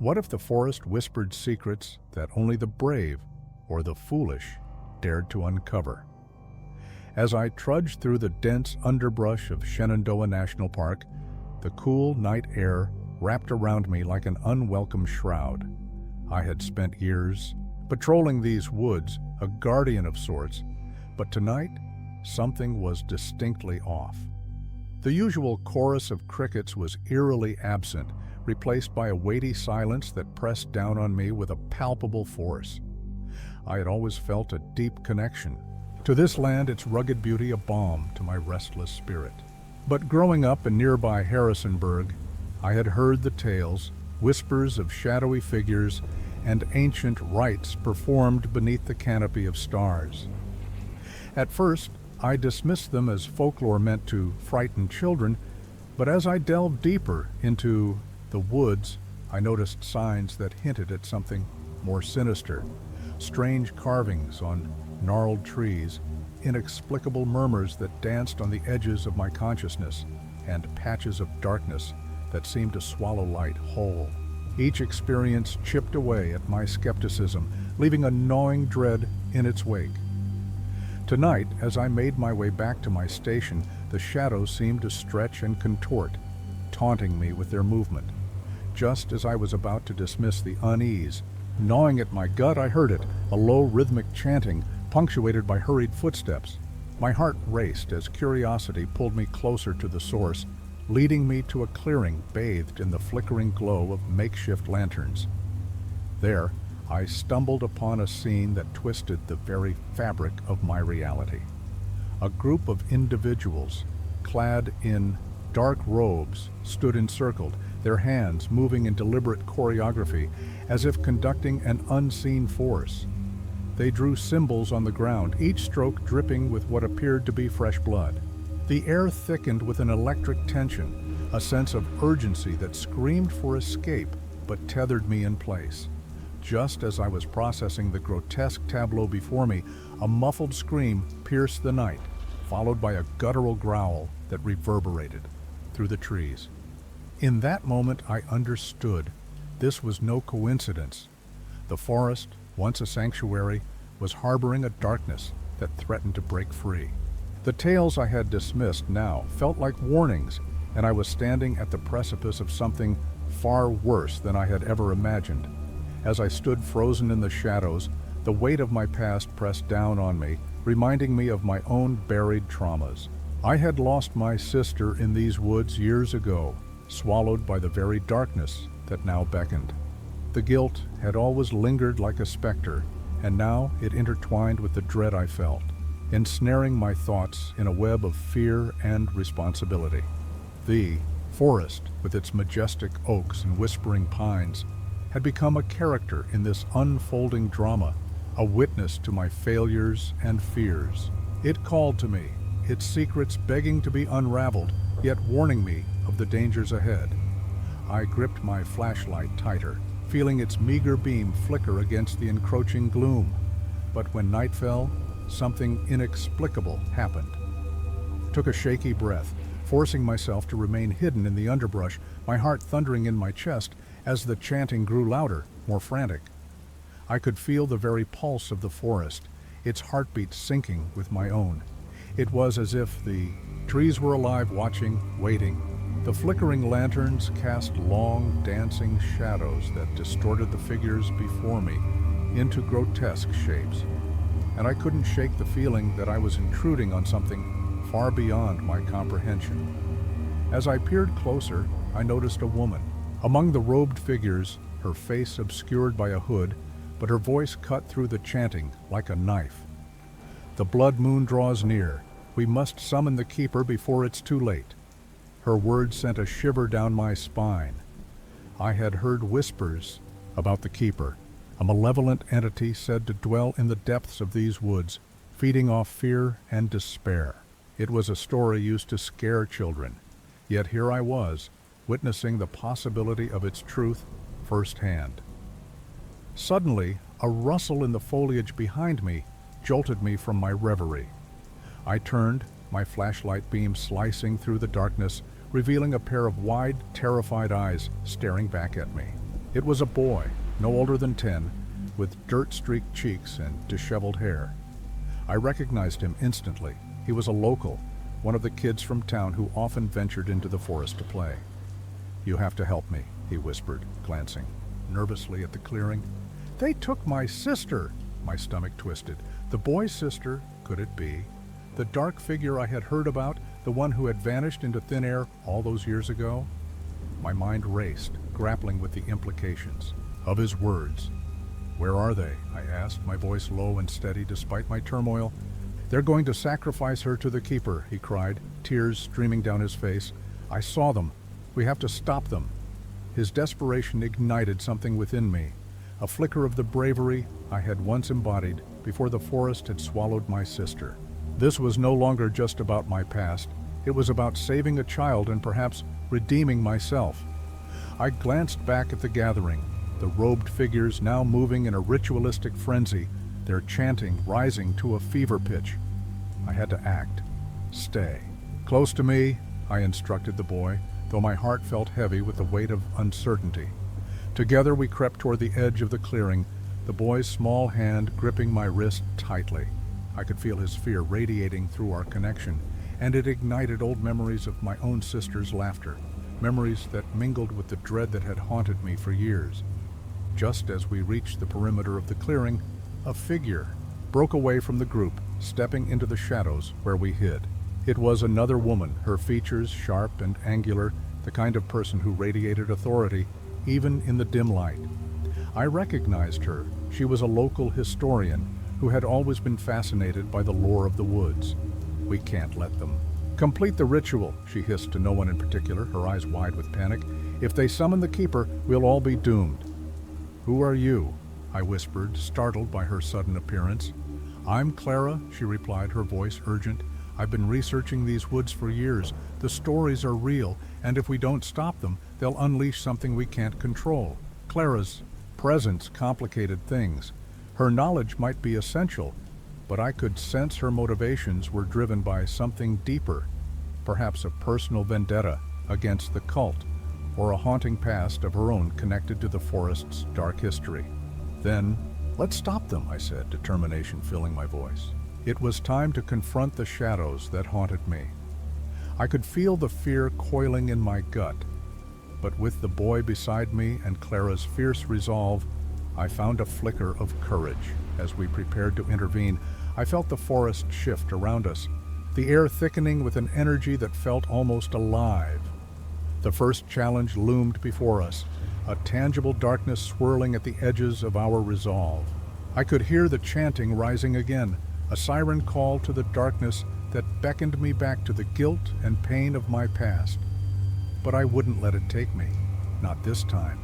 What if the forest whispered secrets that only the brave or the foolish dared to uncover? As I trudged through the dense underbrush of Shenandoah National Park, the cool night air wrapped around me like an unwelcome shroud. I had spent years patrolling these woods, a guardian of sorts, but tonight something was distinctly off. The usual chorus of crickets was eerily absent, replaced by a weighty silence that pressed down on me with a palpable force. I had always felt a deep connection to this land, its rugged beauty a balm to my restless spirit. But growing up in nearby Harrisonburg, I had heard the tales, whispers of shadowy figures, and ancient rites performed beneath the canopy of stars. At first, I dismissed them as folklore meant to frighten children, but as I delved deeper into the woods, I noticed signs that hinted at something more sinister. Strange carvings on gnarled trees, inexplicable murmurs that danced on the edges of my consciousness, and patches of darkness that seemed to swallow light whole. Each experience chipped away at my skepticism, leaving a gnawing dread in its wake. Tonight, as I made my way back to my station, the shadows seemed to stretch and contort, taunting me with their movement. Just as I was about to dismiss the unease gnawing at my gut, I heard it, a low rhythmic chanting, punctuated by hurried footsteps. My heart raced as curiosity pulled me closer to the source, leading me to a clearing bathed in the flickering glow of makeshift lanterns. There, I stumbled upon a scene that twisted the very fabric of my reality. A group of individuals, clad in dark robes, stood encircled, their hands moving in deliberate choreography, as if conducting an unseen force. They drew symbols on the ground, each stroke dripping with what appeared to be fresh blood. The air thickened with an electric tension, a sense of urgency that screamed for escape but tethered me in place. Just as I was processing the grotesque tableau before me, a muffled scream pierced the night, followed by a guttural growl that reverberated through the trees. In that moment, I understood this was no coincidence. The forest, once a sanctuary, was harboring a darkness that threatened to break free. The tales I had dismissed now felt like warnings, and I was standing at the precipice of something far worse than I had ever imagined. As I stood frozen in the shadows, the weight of my past pressed down on me, reminding me of my own buried traumas. I had lost my sister in these woods years ago, swallowed by the very darkness that now beckoned. The guilt had always lingered like a specter, and now it intertwined with the dread I felt, ensnaring my thoughts in a web of fear and responsibility. The forest, with its majestic oaks and whispering pines, had become a character in this unfolding drama, a witness to my failures and fears. It called to me, its secrets begging to be unraveled, yet warning me of the dangers ahead. I gripped my flashlight tighter, feeling its meager beam flicker against the encroaching gloom. But when night fell, something inexplicable happened. I took a shaky breath, forcing myself to remain hidden in the underbrush, my heart thundering in my chest as the chanting grew louder, more frantic. I could feel the very pulse of the forest, its heartbeat syncing with my own. It was as if the trees were alive, watching, waiting. The flickering lanterns cast long, dancing shadows that distorted the figures before me into grotesque shapes, and I couldn't shake the feeling that I was intruding on something far beyond my comprehension. As I peered closer, I noticed a woman. Among the robed figures, her face obscured by a hood, but her voice cut through the chanting like a knife. The blood moon draws near. We must summon the keeper before it's too late. Her words sent a shiver down my spine. I had heard whispers about the keeper, a malevolent entity said to dwell in the depths of these woods, feeding off fear and despair. It was a story used to scare children, yet here I was, witnessing the possibility of its truth firsthand. Suddenly, a rustle in the foliage behind me jolted me from my reverie. I turned, my flashlight beam slicing through the darkness, revealing a pair of wide, terrified eyes staring back at me. It was a boy, no older than 10, with dirt-streaked cheeks and disheveled hair. I recognized him instantly. He was a local, one of the kids from town who often ventured into the forest to play. "You have to help me," he whispered, glancing nervously at the clearing. "They took my sister!" My stomach twisted. The boy's sister, could it be? The dark figure I had heard about, the one who had vanished into thin air all those years ago? My mind raced, grappling with the implications of his words. "Where are they?" I asked, my voice low and steady despite my turmoil. "They're going to sacrifice her to the keeper," he cried, tears streaming down his face. "I saw them. We have to stop them." His desperation ignited something within me, a flicker of the bravery I had once embodied before the forest had swallowed my sister. This was no longer just about my past. It was about saving a child and perhaps redeeming myself. I glanced back at the gathering, the robed figures now moving in a ritualistic frenzy, their chanting rising to a fever pitch. I had to act. Stay. "Close to me," I instructed the boy, though my heart felt heavy with the weight of uncertainty. Together we crept toward the edge of the clearing, the boy's small hand gripping my wrist tightly. I could feel his fear radiating through our connection, and it ignited old memories of my own sister's laughter, memories that mingled with the dread that had haunted me for years. Just as we reached the perimeter of the clearing, a figure broke away from the group, stepping into the shadows where we hid. It was another woman, her features sharp and angular, the kind of person who radiated authority, even in the dim light. I recognized her. She was a local historian who had always been fascinated by the lore of the woods. "We can't let them complete the ritual," she hissed to no one in particular, her eyes wide with panic. "If they summon the keeper, we'll all be doomed." "Who are you?" I whispered, startled by her sudden appearance. "I'm Clara," she replied, her voice urgent. "I've been researching these woods for years. The stories are real, and if we don't stop them, they'll unleash something we can't control." Clara's presence complicated things. Her knowledge might be essential, but I could sense her motivations were driven by something deeper, perhaps a personal vendetta against the cult, or a haunting past of her own connected to the forest's dark history. "Then, let's stop them," I said, determination filling my voice. It was time to confront the shadows that haunted me. I could feel the fear coiling in my gut, but with the boy beside me and Clara's fierce resolve, I found a flicker of courage. As we prepared to intervene, I felt the forest shift around us, the air thickening with an energy that felt almost alive. The first challenge loomed before us, a tangible darkness swirling at the edges of our resolve. I could hear the chanting rising again, a siren call to the darkness that beckoned me back to the guilt and pain of my past. But I wouldn't let it take me, not this time.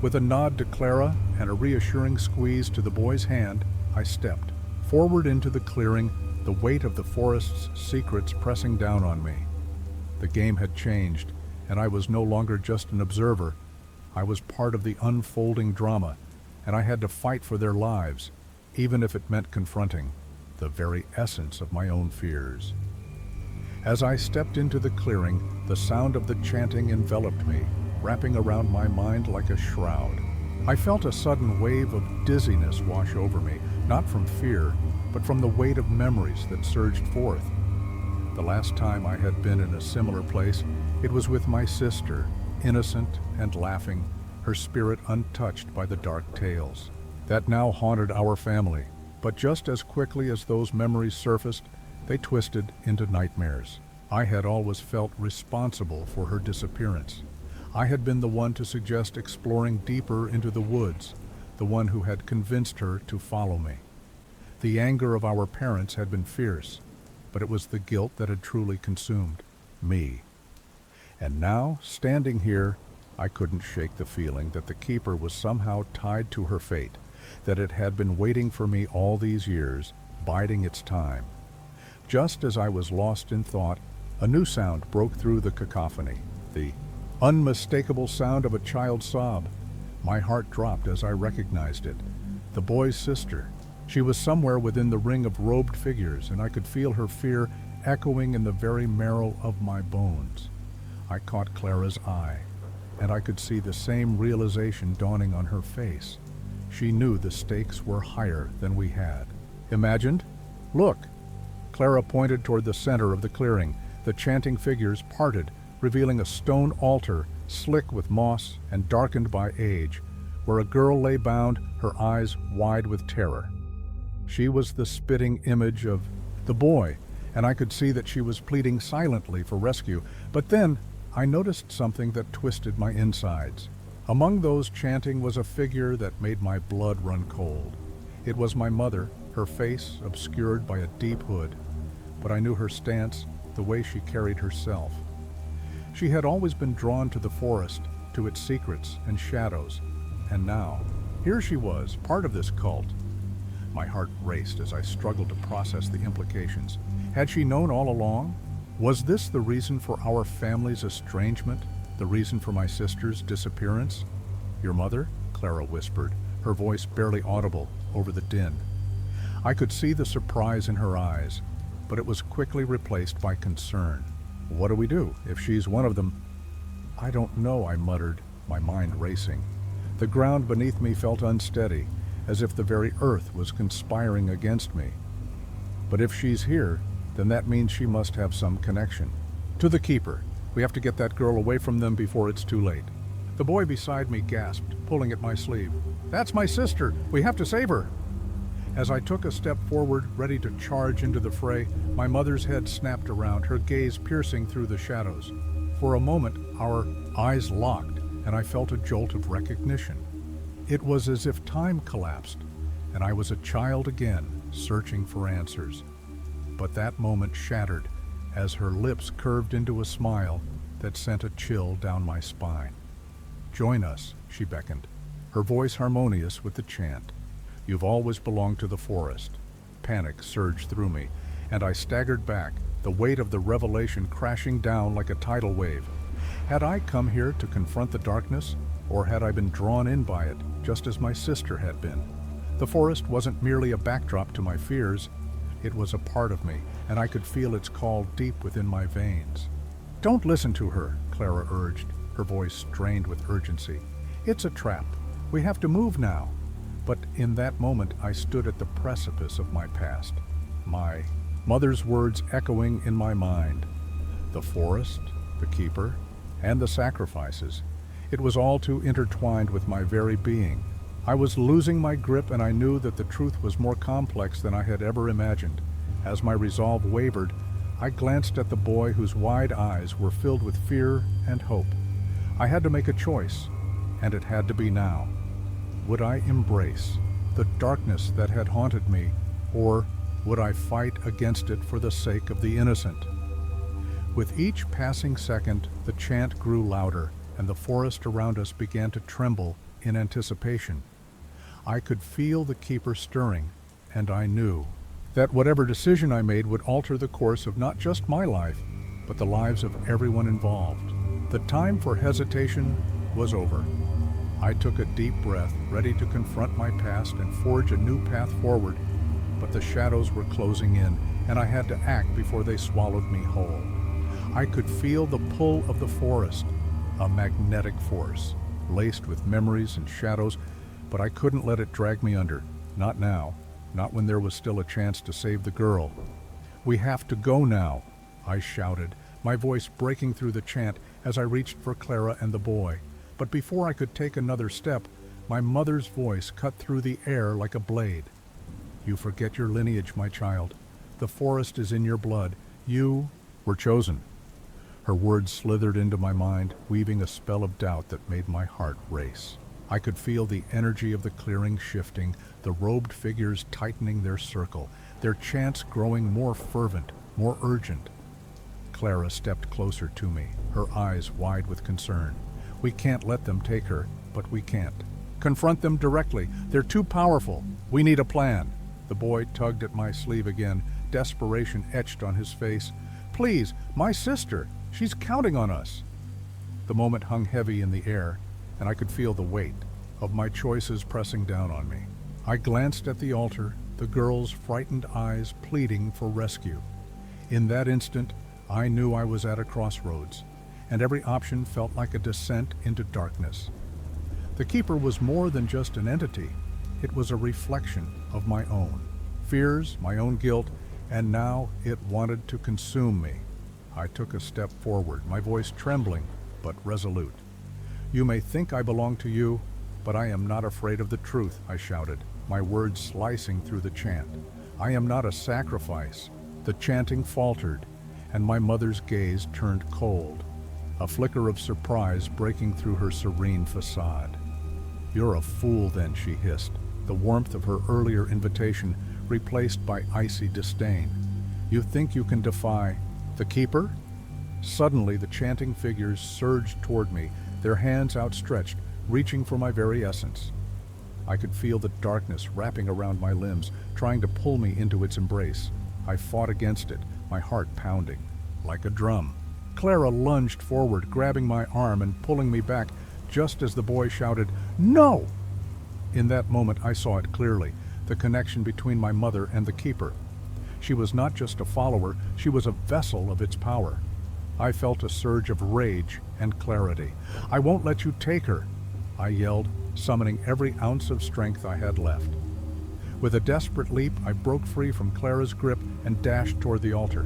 With a nod to Clara and a reassuring squeeze to the boy's hand, I stepped forward into the clearing, the weight of the forest's secrets pressing down on me. The game had changed, and I was no longer just an observer. I was part of the unfolding drama, and I had to fight for their lives, even if it meant confronting the very essence of my own fears. As I stepped into the clearing, the sound of the chanting enveloped me, wrapping around my mind like a shroud. I felt a sudden wave of dizziness wash over me, not from fear, but from the weight of memories that surged forth. The last time I had been in a similar place, it was with my sister, innocent and laughing, her spirit untouched by the dark tales that now haunted our family. But just as quickly as those memories surfaced, they twisted into nightmares. I had always felt responsible for her disappearance. I had been the one to suggest exploring deeper into the woods, the one who had convinced her to follow me. The anger of our parents had been fierce, but it was the guilt that had truly consumed me. And now, standing here, I couldn't shake the feeling that the keeper was somehow tied to her fate, that it had been waiting for me all these years, biding its time. Just as I was lost in thought, a new sound broke through the cacophony, the unmistakable sound of a child's sob. My heart dropped as I recognized it. The boy's sister. She was somewhere within the ring of robed figures, and I could feel her fear echoing in the very marrow of my bones. I caught Clara's eye. and I could see the same realization dawning on her face. She knew the stakes were higher than we had imagined. Look! Clara pointed toward the center of the clearing. The chanting figures parted, revealing a stone altar, slick with moss and darkened by age, where a girl lay bound, her eyes wide with terror. She was the spitting image of the boy, and I could see that she was pleading silently for rescue. But then I noticed something that twisted my insides. Among those chanting was a figure that made my blood run cold. It was my mother, her face obscured by a deep hood, but I knew her stance, the way she carried herself. She had always been drawn to the forest, to its secrets and shadows, and now, here she was, part of this cult. My heart raced as I struggled to process the implications. Had she known all along? Was this the reason for our family's estrangement? The reason for my sister's disappearance? Your mother? Clara whispered, her voice barely audible over the din. I could see the surprise in her eyes, but it was quickly replaced by concern. What do we do if she's one of them? I don't know, I muttered, my mind racing. The ground beneath me felt unsteady, as if the very earth was conspiring against me. But if she's here, then that means she must have some connection. To the keeper. We have to get that girl away from them before it's too late. The boy beside me gasped, pulling at my sleeve. That's my sister! We have to save her! As I took a step forward, ready to charge into the fray, my mother's head snapped around, her gaze piercing through the shadows. For a moment, our eyes locked, and I felt a jolt of recognition. It was as if time collapsed, and I was a child again, searching for answers. But that moment shattered as her lips curved into a smile that sent a chill down my spine. Join us, she beckoned, her voice harmonious with the chant. You've always belonged to the forest. Panic surged through me, and I staggered back, the weight of the revelation crashing down like a tidal wave. Had I come here to confront the darkness, or had I been drawn in by it, just as my sister had been? The forest wasn't merely a backdrop to my fears. It was a part of me, and I could feel its call deep within my veins. Don't listen to her, Clara urged, her voice strained with urgency. It's a trap. We have to move now. But in that moment, I stood at the precipice of my past, my mother's words echoing in my mind. The forest, the keeper, and the sacrifices. It was all too intertwined with my very being. I was losing my grip, and I knew that the truth was more complex than I had ever imagined. As my resolve wavered, I glanced at the boy whose wide eyes were filled with fear and hope. I had to make a choice, and it had to be now. Would I embrace the darkness that had haunted me, or would I fight against it for the sake of the innocent? With each passing second, the chant grew louder, and the forest around us began to tremble in anticipation. I could feel the keeper stirring, and I knew that whatever decision I made would alter the course of not just my life, but the lives of everyone involved. The time for hesitation was over. I took a deep breath, ready to confront my past and forge a new path forward, but the shadows were closing in, and I had to act before they swallowed me whole. I could feel the pull of the forest, a magnetic force, laced with memories and shadows, but I couldn't let it drag me under. Not now, not when there was still a chance to save the girl. We have to go now, I shouted, my voice breaking through the chant as I reached for Clara and the boy. But before I could take another step, my mother's voice cut through the air like a blade. You forget your lineage, my child. The forest is in your blood. You were chosen. Her words slithered into my mind, weaving a spell of doubt that made my heart race. I could feel the energy of the clearing shifting, the robed figures tightening their circle, their chants growing more fervent, more urgent. Clara stepped closer to me, her eyes wide with concern. We can't let them take her, but we can't confront them directly. They're too powerful. We need a plan. The boy tugged at my sleeve again, desperation etched on his face. Please, my sister, she's counting on us. The moment hung heavy in the air, and I could feel the weight of my choices pressing down on me. I glanced at the altar, the girl's frightened eyes pleading for rescue. In that instant, I knew I was at a crossroads. and every option felt like a descent into darkness. The keeper was more than just an entity. It was a reflection of my own fears, my own guilt, and now it wanted to consume me. I took a step forward, my voice trembling but resolute. "You may think I belong to you, but I am not afraid of the truth," I shouted, my words slicing through the chant. "I am not a sacrifice." The chanting faltered, and my mother's gaze turned cold, a flicker of surprise breaking through her serene facade. "You're a fool then," she hissed, the warmth of her earlier invitation replaced by icy disdain. "You think you can defy the keeper?" Suddenly the chanting figures surged toward me, their hands outstretched, reaching for my very essence. I could feel the darkness wrapping around my limbs, trying to pull me into its embrace. I fought against it, my heart pounding like a drum. Clara lunged forward, grabbing my arm and pulling me back just as the boy shouted, "No!" In that moment I saw it clearly, the connection between my mother and the keeper. She was not just a follower, she was a vessel of its power. I felt a surge of rage and clarity. "I won't let you take her," I yelled, summoning every ounce of strength I had left. With a desperate leap, I broke free from Clara's grip and dashed toward the altar.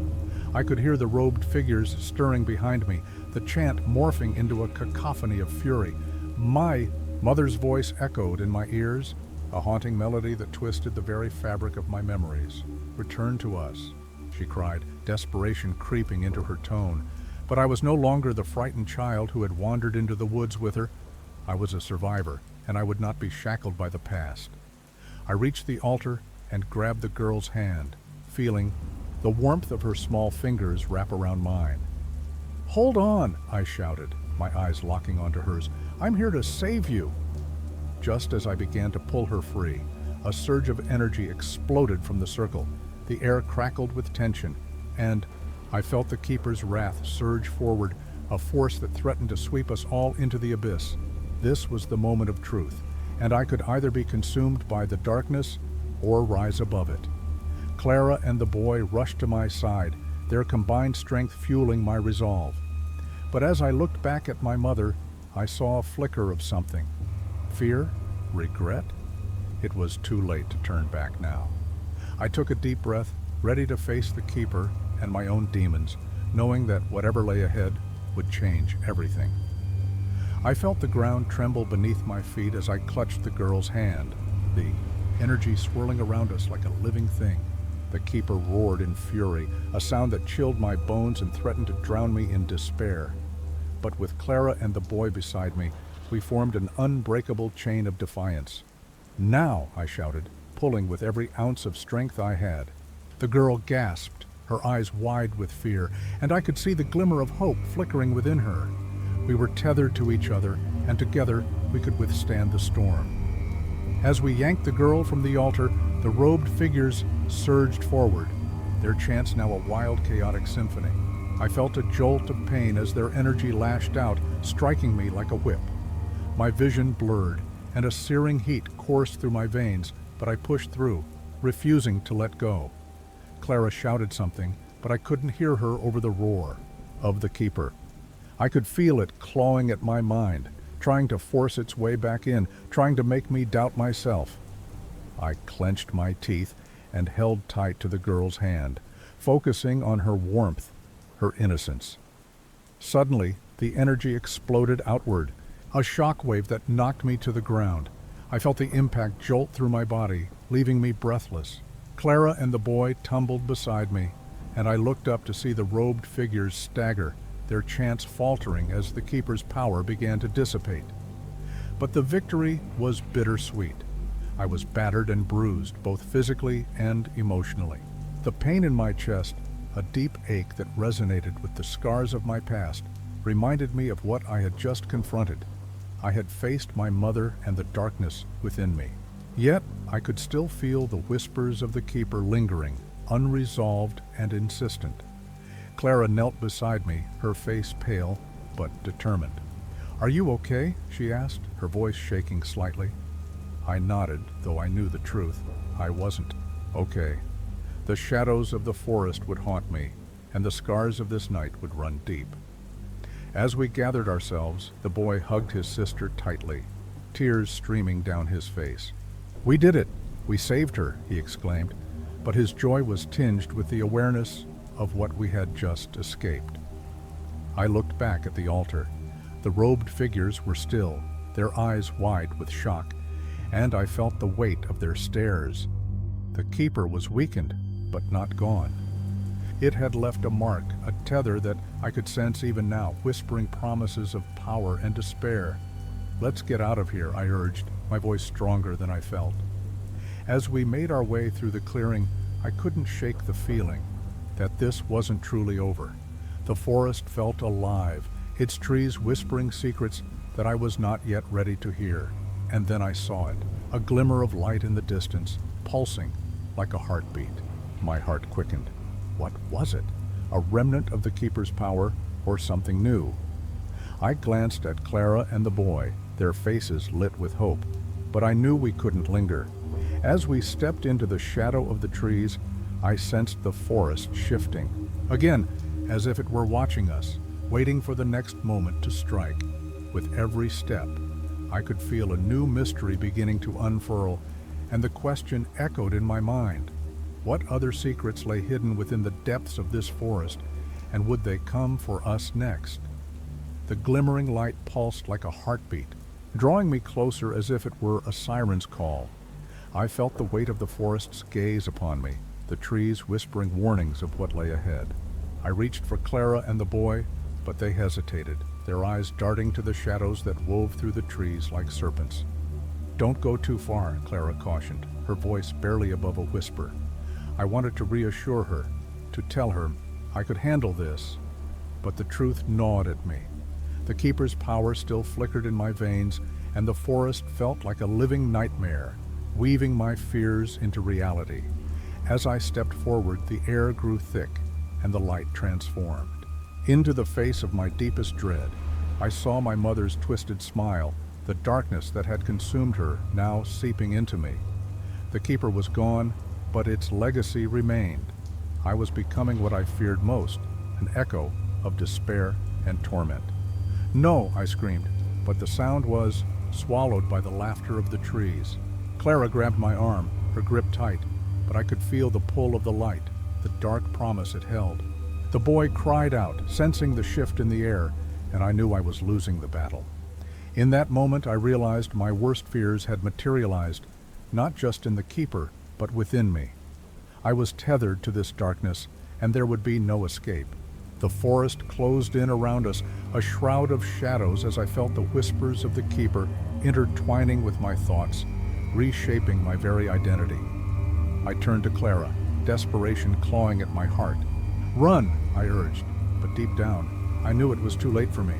I could hear the robed figures stirring behind me, the chant morphing into a cacophony of fury. My mother's voice echoed in my ears, a haunting melody that twisted the very fabric of my memories. "Return to us," she cried, desperation creeping into her tone. But I was no longer the frightened child who had wandered into the woods with her. I was a survivor, and I would not be shackled by the past. I reached the altar and grabbed the girl's hand, feeling the warmth of her small fingers wrap around mine. "Hold on," I shouted, my eyes locking onto hers. "I'm here to save you." Just as I began to pull her free, a surge of energy exploded from the circle. The air crackled with tension, and I felt the keeper's wrath surge forward, a force that threatened to sweep us all into the abyss. This was the moment of truth, and I could either be consumed by the darkness or rise above it. Clara and the boy rushed to my side, their combined strength fueling my resolve. But as I looked back at my mother, I saw a flicker of something. Fear? Regret? It was too late to turn back now. I took a deep breath, ready to face the keeper and my own demons, knowing that whatever lay ahead would change everything. I felt the ground tremble beneath my feet as I clutched the girl's hand, the energy swirling around us like a living thing. The keeper roared in fury, a sound that chilled my bones and threatened to drown me in despair. But with Clara and the boy beside me, we formed an unbreakable chain of defiance. "Now!" I shouted, pulling with every ounce of strength I had. The girl gasped, her eyes wide with fear, and I could see the glimmer of hope flickering within her. We were tethered to each other, and together we could withstand the storm. As we yanked the girl from the altar, the robed figures surged forward, their chants now a wild, chaotic symphony. I felt a jolt of pain as their energy lashed out, striking me like a whip. My vision blurred, and a searing heat coursed through my veins, but I pushed through, refusing to let go. Clara shouted something, but I couldn't hear her over the roar of the keeper. I could feel it clawing at my mind, trying to force its way back in, trying to make me doubt myself. I clenched my teeth and held tight to the girl's hand, focusing on her warmth, her innocence. Suddenly, the energy exploded outward, a shockwave that knocked me to the ground. I felt the impact jolt through my body, leaving me breathless. Clara and the boy tumbled beside me, and I looked up to see the robed figures stagger, their chants faltering as the keeper's power began to dissipate. But the victory was bittersweet. I was battered and bruised, both physically and emotionally. The pain in my chest, a deep ache that resonated with the scars of my past, reminded me of what I had just confronted. I had faced my mother and the darkness within me. Yet I could still feel the whispers of the keeper lingering, unresolved and insistent. Clara knelt beside me, her face pale but determined. "Are you okay?" she asked, her voice shaking slightly. I nodded, though I knew the truth. I wasn't okay. The shadows of the forest would haunt me, and the scars of this night would run deep. As we gathered ourselves, the boy hugged his sister tightly, tears streaming down his face. "We did it! We saved her!" he exclaimed, but his joy was tinged with the awareness of what we had just escaped. I looked back at the altar. The robed figures were still, their eyes wide with shock, and I felt the weight of their stares. The keeper was weakened, but not gone. It had left a mark, a tether that I could sense even now, whispering promises of power and despair. "Let's get out of here," I urged, my voice stronger than I felt. As we made our way through the clearing, I couldn't shake the feeling that this wasn't truly over. The forest felt alive, its trees whispering secrets that I was not yet ready to hear. And then I saw it, a glimmer of light in the distance, pulsing like a heartbeat. My heart quickened. What was it? A remnant of the keeper's power, or something new? I glanced at Clara and the boy, their faces lit with hope, but I knew we couldn't linger. As we stepped into the shadow of the trees, I sensed the forest shifting, again, as if it were watching us, waiting for the next moment to strike. With every step, I could feel a new mystery beginning to unfurl, and the question echoed in my mind. What other secrets lay hidden within the depths of this forest, and would they come for us next? The glimmering light pulsed like a heartbeat, drawing me closer as if it were a siren's call. I felt the weight of the forest's gaze upon me, the trees whispering warnings of what lay ahead. I reached for Clara and the boy, but they hesitated, their eyes darting to the shadows that wove through the trees like serpents. "Don't go too far," Clara cautioned, her voice barely above a whisper. I wanted to reassure her, to tell her I could handle this, but the truth gnawed at me. The keeper's power still flickered in my veins, and the forest felt like a living nightmare, weaving my fears into reality. As I stepped forward, the air grew thick, and the light transformed. Into the face of my deepest dread, I saw my mother's twisted smile, the darkness that had consumed her now seeping into me. The keeper was gone, but its legacy remained. I was becoming what I feared most, an echo of despair and torment. "No!" I screamed, but the sound was swallowed by the laughter of the trees. Clara grabbed my arm, her grip tight, but I could feel the pull of the light, the dark promise it held. The boy cried out, sensing the shift in the air, and I knew I was losing the battle. In that moment, I realized my worst fears had materialized, not just in the keeper, but within me. I was tethered to this darkness, and there would be no escape. The forest closed in around us, a shroud of shadows as I felt the whispers of the keeper intertwining with my thoughts, reshaping my very identity. I turned to Clara, desperation clawing at my heart. "Run!" I urged, but deep down, I knew it was too late for me.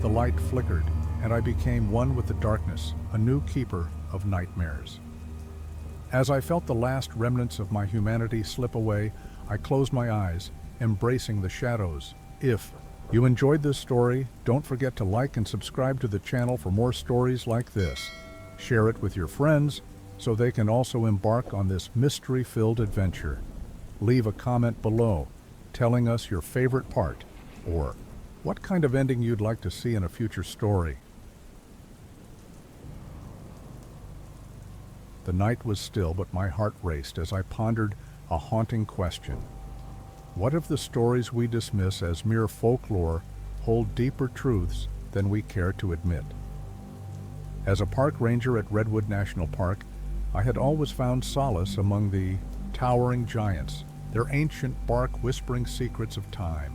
The light flickered, and I became one with the darkness, a new keeper of nightmares. As I felt the last remnants of my humanity slip away, I closed my eyes, embracing the shadows. If you enjoyed this story, don't forget to like and subscribe to the channel for more stories like this. Share it with your friends so they can also embark on this mystery-filled adventure. Leave a comment below telling us your favorite part, or what kind of ending you'd like to see in a future story. The night was still, but my heart raced as I pondered a haunting question. What if the stories we dismiss as mere folklore hold deeper truths than we care to admit? As a park ranger at Redwood National Park, I had always found solace among the towering giants, their ancient bark whispering secrets of time.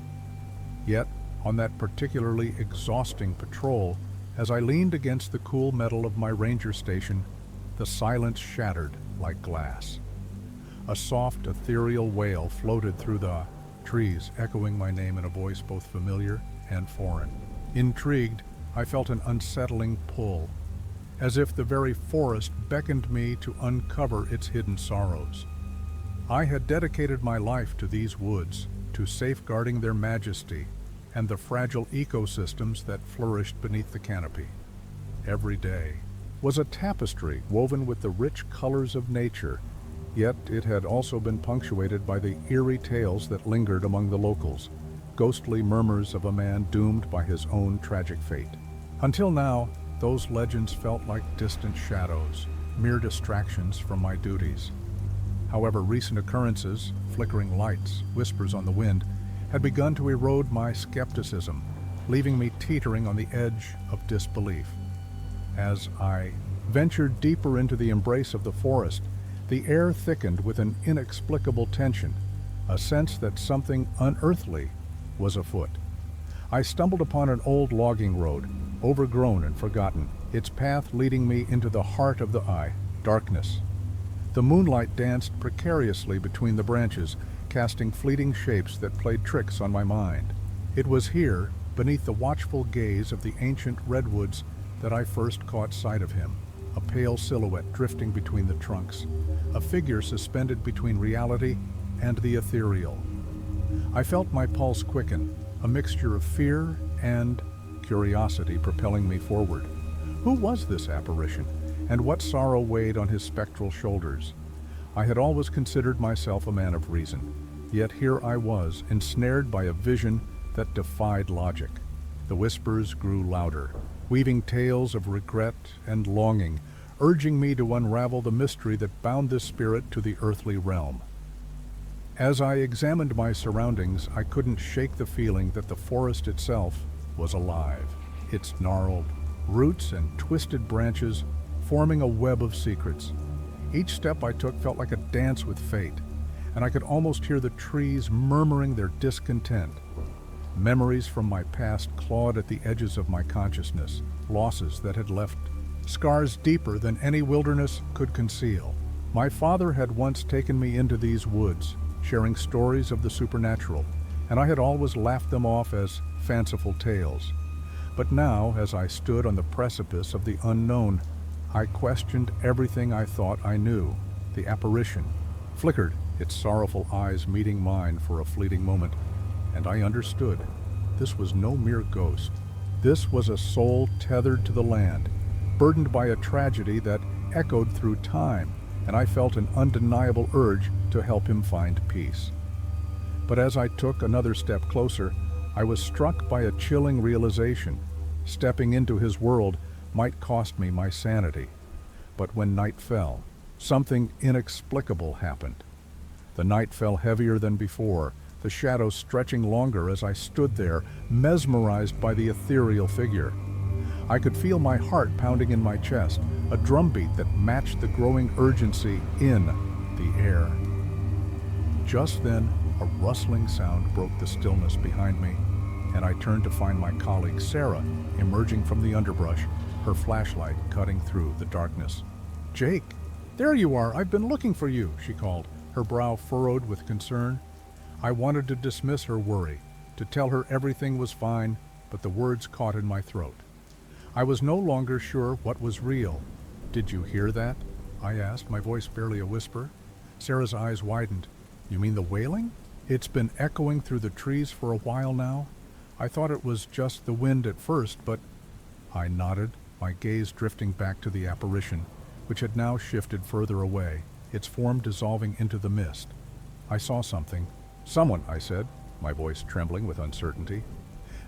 Yet, on that particularly exhausting patrol, as I leaned against the cool metal of my ranger station, the silence shattered like glass. A soft, ethereal wail floated through the trees, echoing my name in a voice both familiar and foreign. Intrigued, I felt an unsettling pull, as if the very forest beckoned me to uncover its hidden sorrows. I had dedicated my life to these woods, to safeguarding their majesty and the fragile ecosystems that flourished beneath the canopy. Every day was a tapestry woven with the rich colors of nature, yet it had also been punctuated by the eerie tales that lingered among the locals. ghostly murmurs of a man doomed by his own tragic fate. Until now, those legends felt like distant shadows, mere distractions from my duties. However, recent occurrences, flickering lights, whispers on the wind, had begun to erode my skepticism, leaving me teetering on the edge of disbelief. As I ventured deeper into the embrace of the forest, the air thickened with an inexplicable tension, a sense that something unearthly was afoot. I stumbled upon an old logging road, overgrown and forgotten, its path leading me into the heart of the darkness. The moonlight danced precariously between the branches, casting fleeting shapes that played tricks on my mind. It was here, beneath the watchful gaze of the ancient redwoods, that I first caught sight of him, a pale silhouette drifting between the trunks, a figure suspended between reality and the ethereal. I felt my pulse quicken, a mixture of fear and curiosity propelling me forward. Who was this apparition, and what sorrow weighed on his spectral shoulders? I had always considered myself a man of reason, yet here I was, ensnared by a vision that defied logic. The whispers grew louder, weaving tales of regret and longing, urging me to unravel the mystery that bound this spirit to the earthly realm. As I examined my surroundings, I couldn't shake the feeling that the forest itself was alive, its gnarled roots and twisted branches forming a web of secrets. Each step I took felt like a dance with fate, and I could almost hear the trees murmuring their discontent. Memories from my past clawed at the edges of my consciousness, losses that had left scars deeper than any wilderness could conceal. My father had once taken me into these woods, sharing stories of the supernatural, and I had always laughed them off as fanciful tales. But now, as I stood on the precipice of the unknown, I questioned everything I thought I knew. The apparition flickered, its sorrowful eyes meeting mine for a fleeting moment, and I understood. This was no mere ghost. This was a soul tethered to the land, burdened by a tragedy that echoed through time, and I felt an undeniable urge to help him find peace. But as I took another step closer, I was struck by a chilling realization. Stepping into his world might cost me my sanity. But when night fell, something inexplicable happened. The night fell heavier than before, the shadows stretching longer as I stood there, mesmerized by the ethereal figure. I could feel my heart pounding in my chest, a drumbeat that matched the growing urgency in the air. Just then, a rustling sound broke the stillness behind me, and I turned to find my colleague Sarah emerging from the underbrush, her flashlight cutting through the darkness. "Jake, there you are! I've been looking for you," she called, her brow furrowed with concern. I wanted to dismiss her worry, to tell her everything was fine, but the words caught in my throat. I was no longer sure what was real. "Did you hear that?" I asked, my voice barely a whisper. Sarah's eyes widened. "You mean the wailing? It's been echoing through the trees for a while now. I thought it was just the wind at first, but—" I nodded, my gaze drifting back to the apparition, which had now shifted further away, its form dissolving into the mist. I saw something. "Someone," I said, my voice trembling with uncertainty.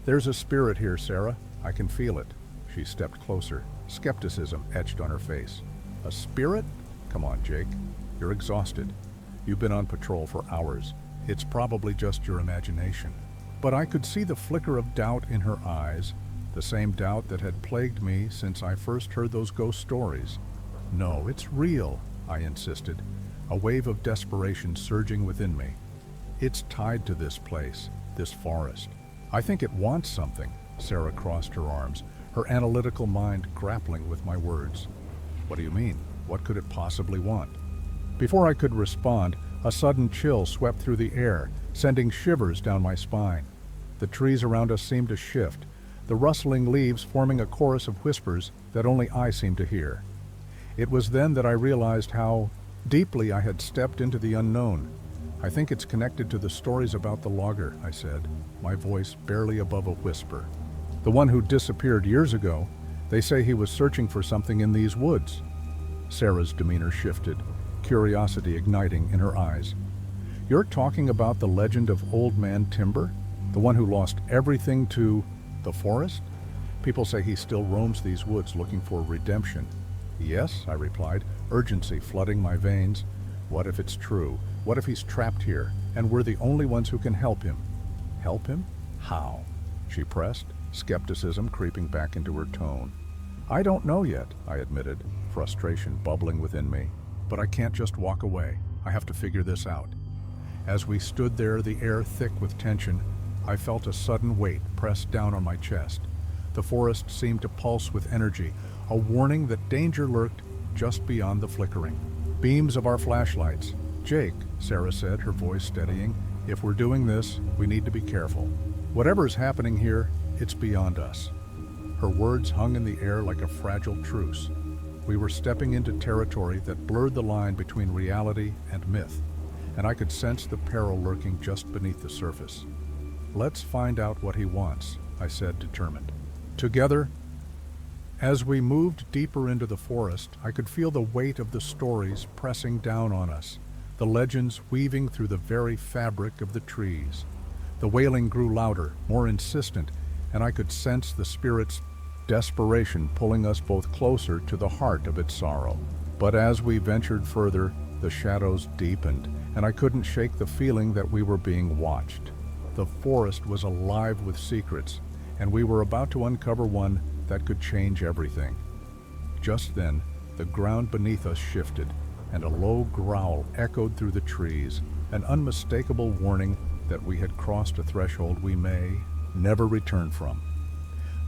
"There's a spirit here, Sarah. I can feel it." She stepped closer, skepticism etched on her face. "A spirit? Come on, Jake. You're exhausted. You've been on patrol for hours. It's probably just your imagination." But I could see the flicker of doubt in her eyes, the same doubt that had plagued me since I first heard those ghost stories. "No, it's real," I insisted, a wave of desperation surging within me. "It's tied to this place, this forest. I think it wants something." Sarah crossed her arms, her analytical mind grappling with my words. "What do you mean? What could it possibly want?" Before I could respond, a sudden chill swept through the air, sending shivers down my spine. The trees around us seemed to shift, the rustling leaves forming a chorus of whispers that only I seemed to hear. It was then that I realized how deeply I had stepped into the unknown. "I think it's connected to the stories about the logger," I said, my voice barely above a whisper. "The one who disappeared years ago. They say he was searching for something in these woods." Sarah's demeanor shifted, curiosity igniting in her eyes. "You're talking about the legend of Old Man Timber?" The one who lost everything to the forest? People say he still roams these woods looking for redemption. Yes, I replied, urgency flooding my veins. What if it's true? What if he's trapped here, and we're the only ones who can help him? Help him? How? She pressed, skepticism creeping back into her tone. I don't know yet, I admitted, frustration bubbling within me. But I can't just walk away. I have to figure this out. As we stood there, the air thick with tension, I felt a sudden weight press down on my chest. The forest seemed to pulse with energy, a warning that danger lurked just beyond the flickering. Beams of our flashlights. Jake, Sarah said, her voice steadying, if we're doing this, we need to be careful. Whatever's happening here, it's beyond us. Her words hung in the air like a fragile truce. We were stepping into territory that blurred the line between reality and myth, and I could sense the peril lurking just beneath the surface. Let's find out what he wants, I said, determined. Together, as we moved deeper into the forest, I could feel the weight of the stories pressing down on us, the legends weaving through the very fabric of the trees. The wailing grew louder, more insistent, and I could sense the spirit's desperation pulling us both closer to the heart of its sorrow. But as we ventured further, the shadows deepened, and I couldn't shake the feeling that we were being watched. The forest was alive with secrets, and we were about to uncover one that could change everything. Just then, the ground beneath us shifted, and a low growl echoed through the trees, an unmistakable warning that we had crossed a threshold we may never return from.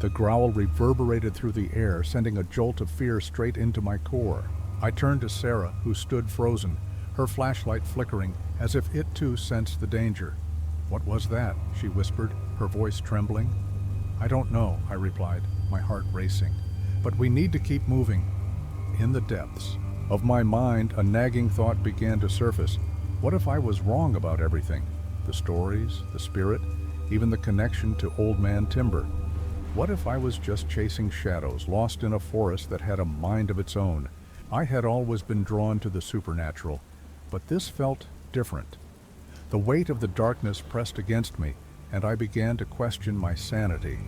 The growl reverberated through the air, sending a jolt of fear straight into my core. I turned to Sarah, who stood frozen, her flashlight flickering, as if it too sensed the danger. What was that? She whispered, her voice trembling. I don't know, I replied, my heart racing. But we need to keep moving. In the depths of my mind, a nagging thought began to surface. What if I was wrong about everything? The stories, the spirit, even the connection to Old Man Timber. What if I was just chasing shadows, lost in a forest that had a mind of its own? I had always been drawn to the supernatural, but this felt different. The weight of the darkness pressed against me, and I began to question my sanity.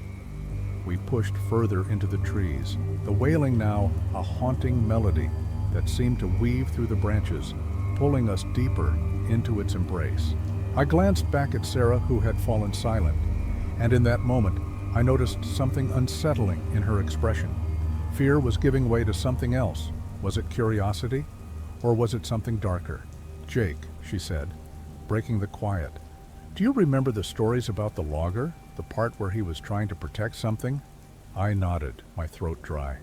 We pushed further into the trees, the wailing now a haunting melody that seemed to weave through the branches, pulling us deeper into its embrace. I glanced back at Sarah, who had fallen silent, and in that moment, I noticed something unsettling in her expression. Fear was giving way to something else. Was it curiosity, or was it something darker? Jake, she said, breaking the quiet. Do you remember the stories about the logger, the part where he was trying to protect something? I nodded, my throat dry.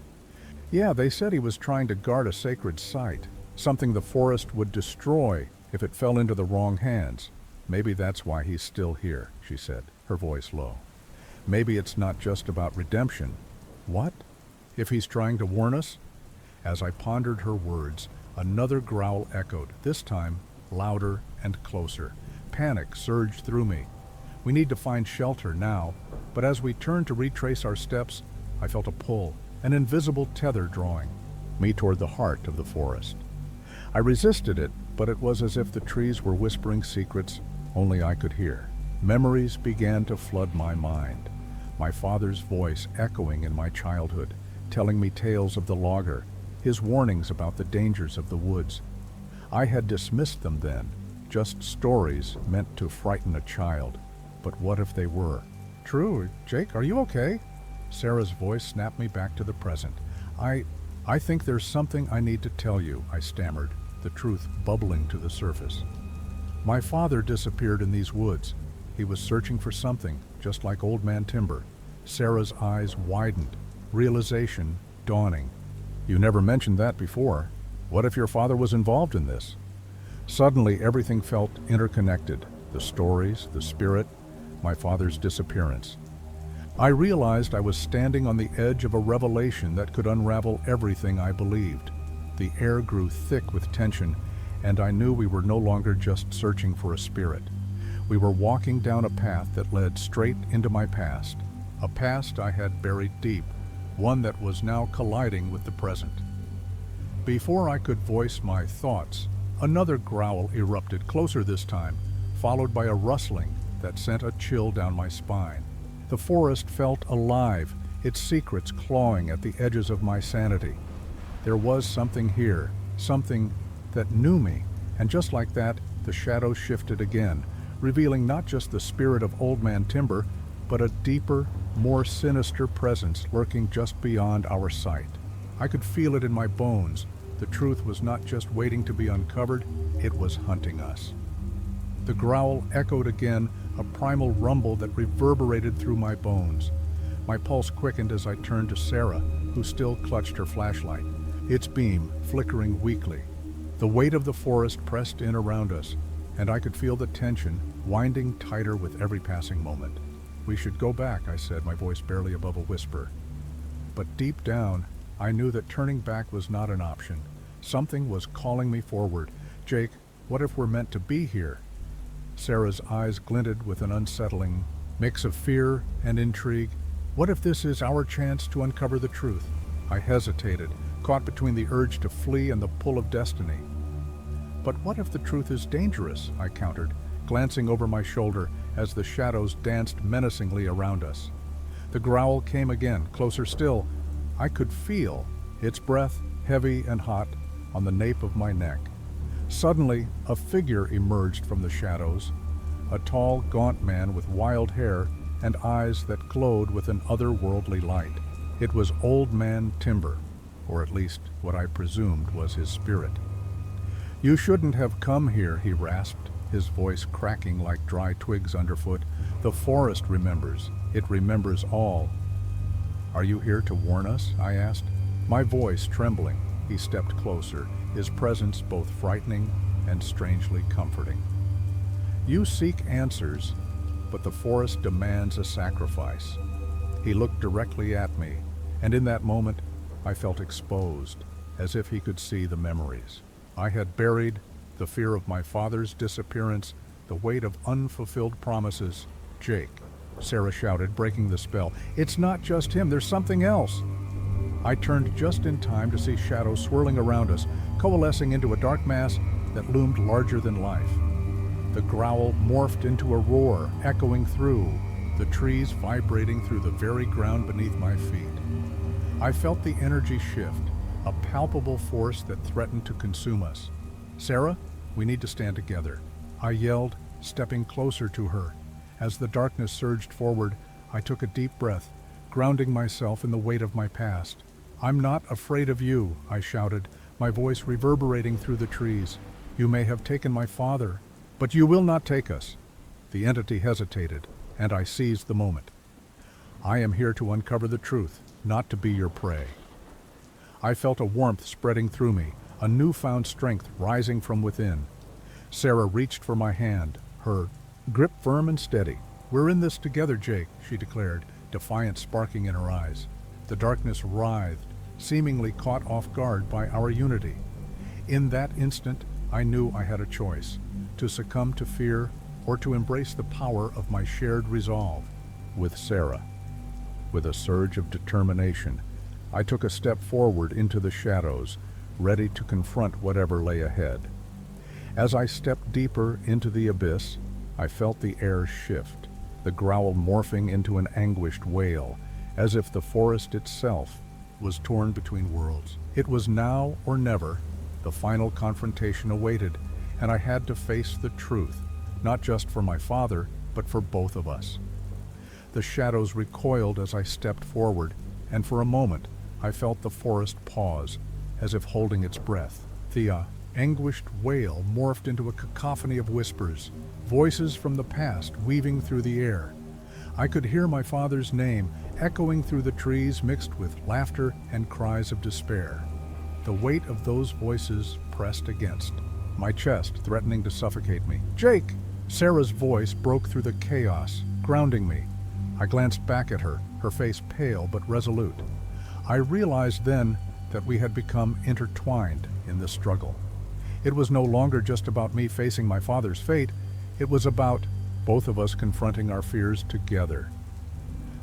Yeah, they said he was trying to guard a sacred site, something the forest would destroy if it fell into the wrong hands. Maybe that's why he's still here, she said, her voice low. Maybe it's not just about redemption. What? If he's trying to warn us? As I pondered her words, another growl echoed, this time louder and closer. Panic surged through me. We need to find shelter now, but as we turned to retrace our steps, I felt a pull, an invisible tether drawing me toward the heart of the forest. I resisted it, but it was as if the trees were whispering secrets only I could hear. Memories began to flood my mind, my father's voice echoing in my childhood, telling me tales of the logger, his warnings about the dangers of the woods. I had dismissed them then, just stories meant to frighten a child. But what if they were? True. Jake, are you okay? Sarah's voice snapped me back to the present. I think there's something I need to tell you, I stammered, the truth bubbling to the surface. My father disappeared in these woods. He was searching for something, just like Old Man Timber. Sarah's eyes widened, realization dawning. You never mentioned that before. What if your father was involved in this? Suddenly, everything felt interconnected. The stories, the spirit, my father's disappearance. I realized I was standing on the edge of a revelation that could unravel everything I believed. The air grew thick with tension, and I knew we were no longer just searching for a spirit. We were walking down a path that led straight into my past, a past I had buried deep, one that was now colliding with the present. Before I could voice my thoughts, another growl erupted, closer this time, followed by a rustling, that sent a chill down my spine. The forest felt alive, its secrets clawing at the edges of my sanity. There was something here, something that knew me, and just like that, the shadows shifted again, revealing not just the spirit of Old Man Timber, but a deeper, more sinister presence lurking just beyond our sight. I could feel it in my bones. The truth was not just waiting to be uncovered, it was hunting us. The growl echoed again, a primal rumble that reverberated through my bones. My pulse quickened as I turned to Sarah, who still clutched her flashlight, its beam flickering weakly. The weight of the forest pressed in around us, and I could feel the tension winding tighter with every passing moment. "We should go back," I said, my voice barely above a whisper. But deep down, I knew that turning back was not an option. Something was calling me forward. "Jake, what if we're meant to be here?" Sarah's eyes glinted with an unsettling mix of fear and intrigue. "What if this is our chance to uncover the truth?" I hesitated, caught between the urge to flee and the pull of destiny. "But what if the truth is dangerous?" I countered, glancing over my shoulder as the shadows danced menacingly around us. The growl came again, closer still. I could feel its breath, heavy and hot, on the nape of my neck. Suddenly, a figure emerged from the shadows, a tall, gaunt man with wild hair and eyes that glowed with an otherworldly light. It was Old Man Timber, or at least what I presumed was his spirit. "You shouldn't have come here," he rasped, his voice cracking like dry twigs underfoot. "The forest remembers. It remembers all." "Are you here to warn us?" I asked, my voice trembling. He stepped closer, his presence both frightening and strangely comforting. "You seek answers, but the forest demands a sacrifice." He looked directly at me, and in that moment, I felt exposed, as if he could see the memories I had buried, the fear of my father's disappearance, the weight of unfulfilled promises. "Jake," Sarah shouted, breaking the spell. "It's not just him, there's something else." I turned just in time to see shadows swirling around us, coalescing into a dark mass that loomed larger than life. The growl morphed into a roar, echoing through, the trees vibrating through the very ground beneath my feet. I felt the energy shift, a palpable force that threatened to consume us. "Sarah, we need to stand together," I yelled, stepping closer to her. As the darkness surged forward, I took a deep breath, grounding myself in the weight of my past. "I'm not afraid of you," I shouted, my voice reverberating through the trees. "You may have taken my father, but you will not take us." The entity hesitated, and I seized the moment. "I am here to uncover the truth, not to be your prey." I felt a warmth spreading through me, a newfound strength rising from within. Sarah reached for my hand, her grip firm and steady. "We're in this together, Jake," she declared, defiance sparking in her eyes. The darkness writhed, seemingly caught off guard by our unity. In that instant, I knew I had a choice: to succumb to fear or to embrace the power of my shared resolve. With Sarah, with a surge of determination, I took a step forward into the shadows, ready to confront whatever lay ahead. As I stepped deeper into the abyss, I felt the air shift, the growl morphing into an anguished wail, as if the forest itself was torn between worlds. It was now or never. The final confrontation awaited, and I had to face the truth, not just for my father, but for both of us. The shadows recoiled as I stepped forward, and for a moment I felt the forest pause, as if holding its breath. The anguished wail morphed into a cacophony of whispers, voices from the past weaving through the air. I could hear my father's name echoing through the trees, mixed with laughter and cries of despair. The weight of those voices pressed against my chest, threatening to suffocate me. "Jake!" Sarah's voice broke through the chaos, grounding me. I glanced back at her, her face pale but resolute. I realized then that we had become intertwined in the struggle. It was no longer just about me facing my father's fate. It was about both of us confronting our fears together.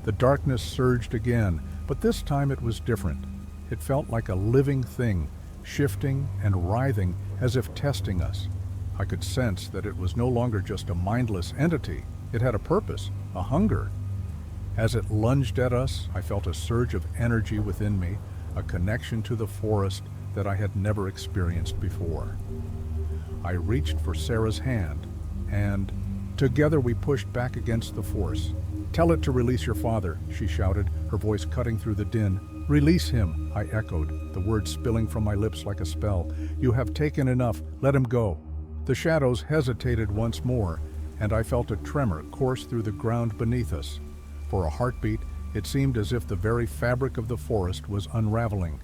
The darkness surged again, but this time it was different. It felt like a living thing, shifting and writhing as if testing us. I could sense that it was no longer just a mindless entity, It had a purpose, a hunger. As it lunged at us, I felt a surge of energy within me, a connection to the forest that I had never experienced before. I reached for Sarah's hand, and together we pushed back against the force. "Tell it to release your father," she shouted, her voice cutting through the din. "Release him," I echoed, the words spilling from my lips like a spell. "You have taken enough. Let him go." The shadows hesitated once more, and I felt a tremor course through the ground beneath us. For a heartbeat, it seemed as if the very fabric of the forest was unraveling.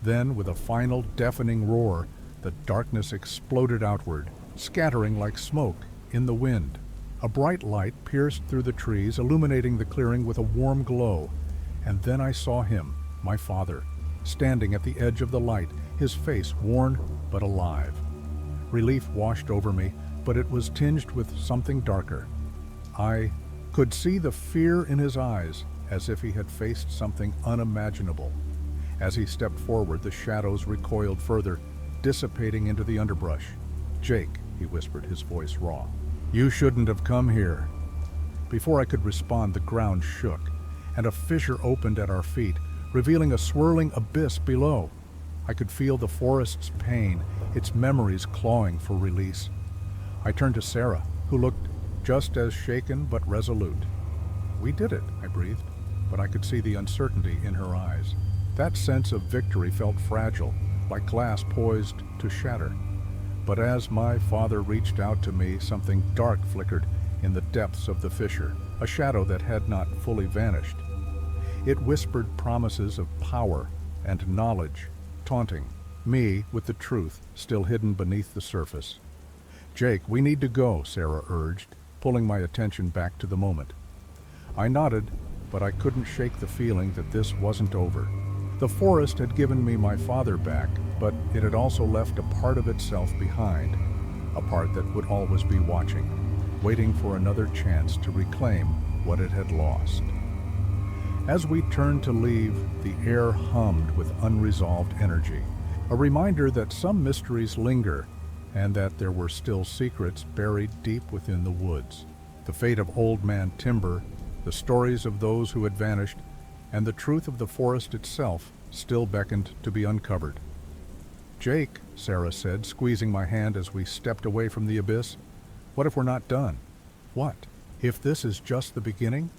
Then, with a final deafening roar, the darkness exploded outward, scattering like smoke in the wind. A bright light pierced through the trees, illuminating the clearing with a warm glow. And then I saw him, my father, standing at the edge of the light, his face worn but alive. Relief washed over me, but it was tinged with something darker. I could see the fear in his eyes, as if he had faced something unimaginable. As he stepped forward, the shadows recoiled further, dissipating into the underbrush. "Jake," he whispered, his voice raw, "you shouldn't have come here." Before I could respond, the ground shook, and a fissure opened at our feet, revealing a swirling abyss below. I could feel the forest's pain, its memories clawing for release. I turned to Sarah, who looked just as shaken but resolute. "We did it," I breathed, but I could see the uncertainty in her eyes. That sense of victory felt fragile, like glass poised to shatter. But as my father reached out to me, something dark flickered in the depths of the fissure, a shadow that had not fully vanished. It whispered promises of power and knowledge, taunting me with the truth still hidden beneath the surface. "Jake, we need to go," Sarah urged, pulling my attention back to the moment. I nodded, but I couldn't shake the feeling that this wasn't over. The forest had given me my father back, but it had also left a part of itself behind, a part that would always be watching, waiting for another chance to reclaim what it had lost. As we turned to leave, the air hummed with unresolved energy, a reminder that some mysteries linger and that there were still secrets buried deep within the woods. The fate of Old Man Timber, the stories of those who had vanished, and the truth of the forest itself still beckoned to be uncovered. "Jake," Sarah said, squeezing my hand as we stepped away from the abyss, "what if we're not done? What if this is just the beginning?"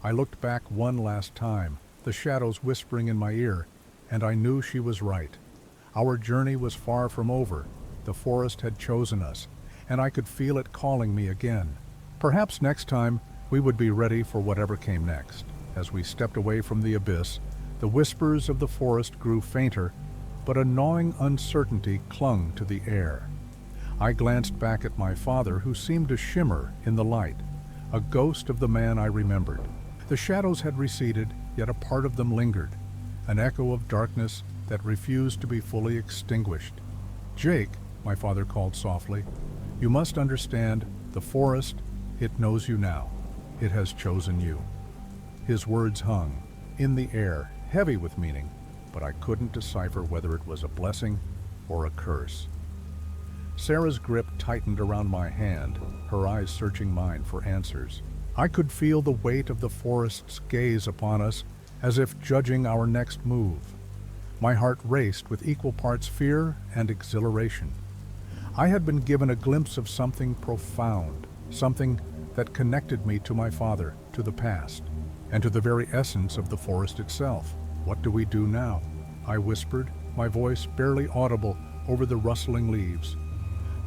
I looked back one last time, the shadows whispering in my ear, and I knew she was right. Our journey was far from over. The forest had chosen us, and I could feel it calling me again. Perhaps next time we would be ready for whatever came next. As we stepped away from the abyss, the whispers of the forest grew fainter, but a gnawing uncertainty clung to the air. I glanced back at my father, who seemed to shimmer in the light, a ghost of the man I remembered. The shadows had receded, yet a part of them lingered, an echo of darkness that refused to be fully extinguished. "Jake," my father called softly, "you must understand, the forest, it knows you now. It has chosen you." His words hung in the air, heavy with meaning, but I couldn't decipher whether it was a blessing or a curse. Sarah's grip tightened around my hand, her eyes searching mine for answers. I could feel the weight of the forest's gaze upon us, as if judging our next move. My heart raced with equal parts fear and exhilaration. I had been given a glimpse of something profound, something that connected me to my father, to the past, and to the very essence of the forest itself. "What do we do now?" I whispered, my voice barely audible over the rustling leaves.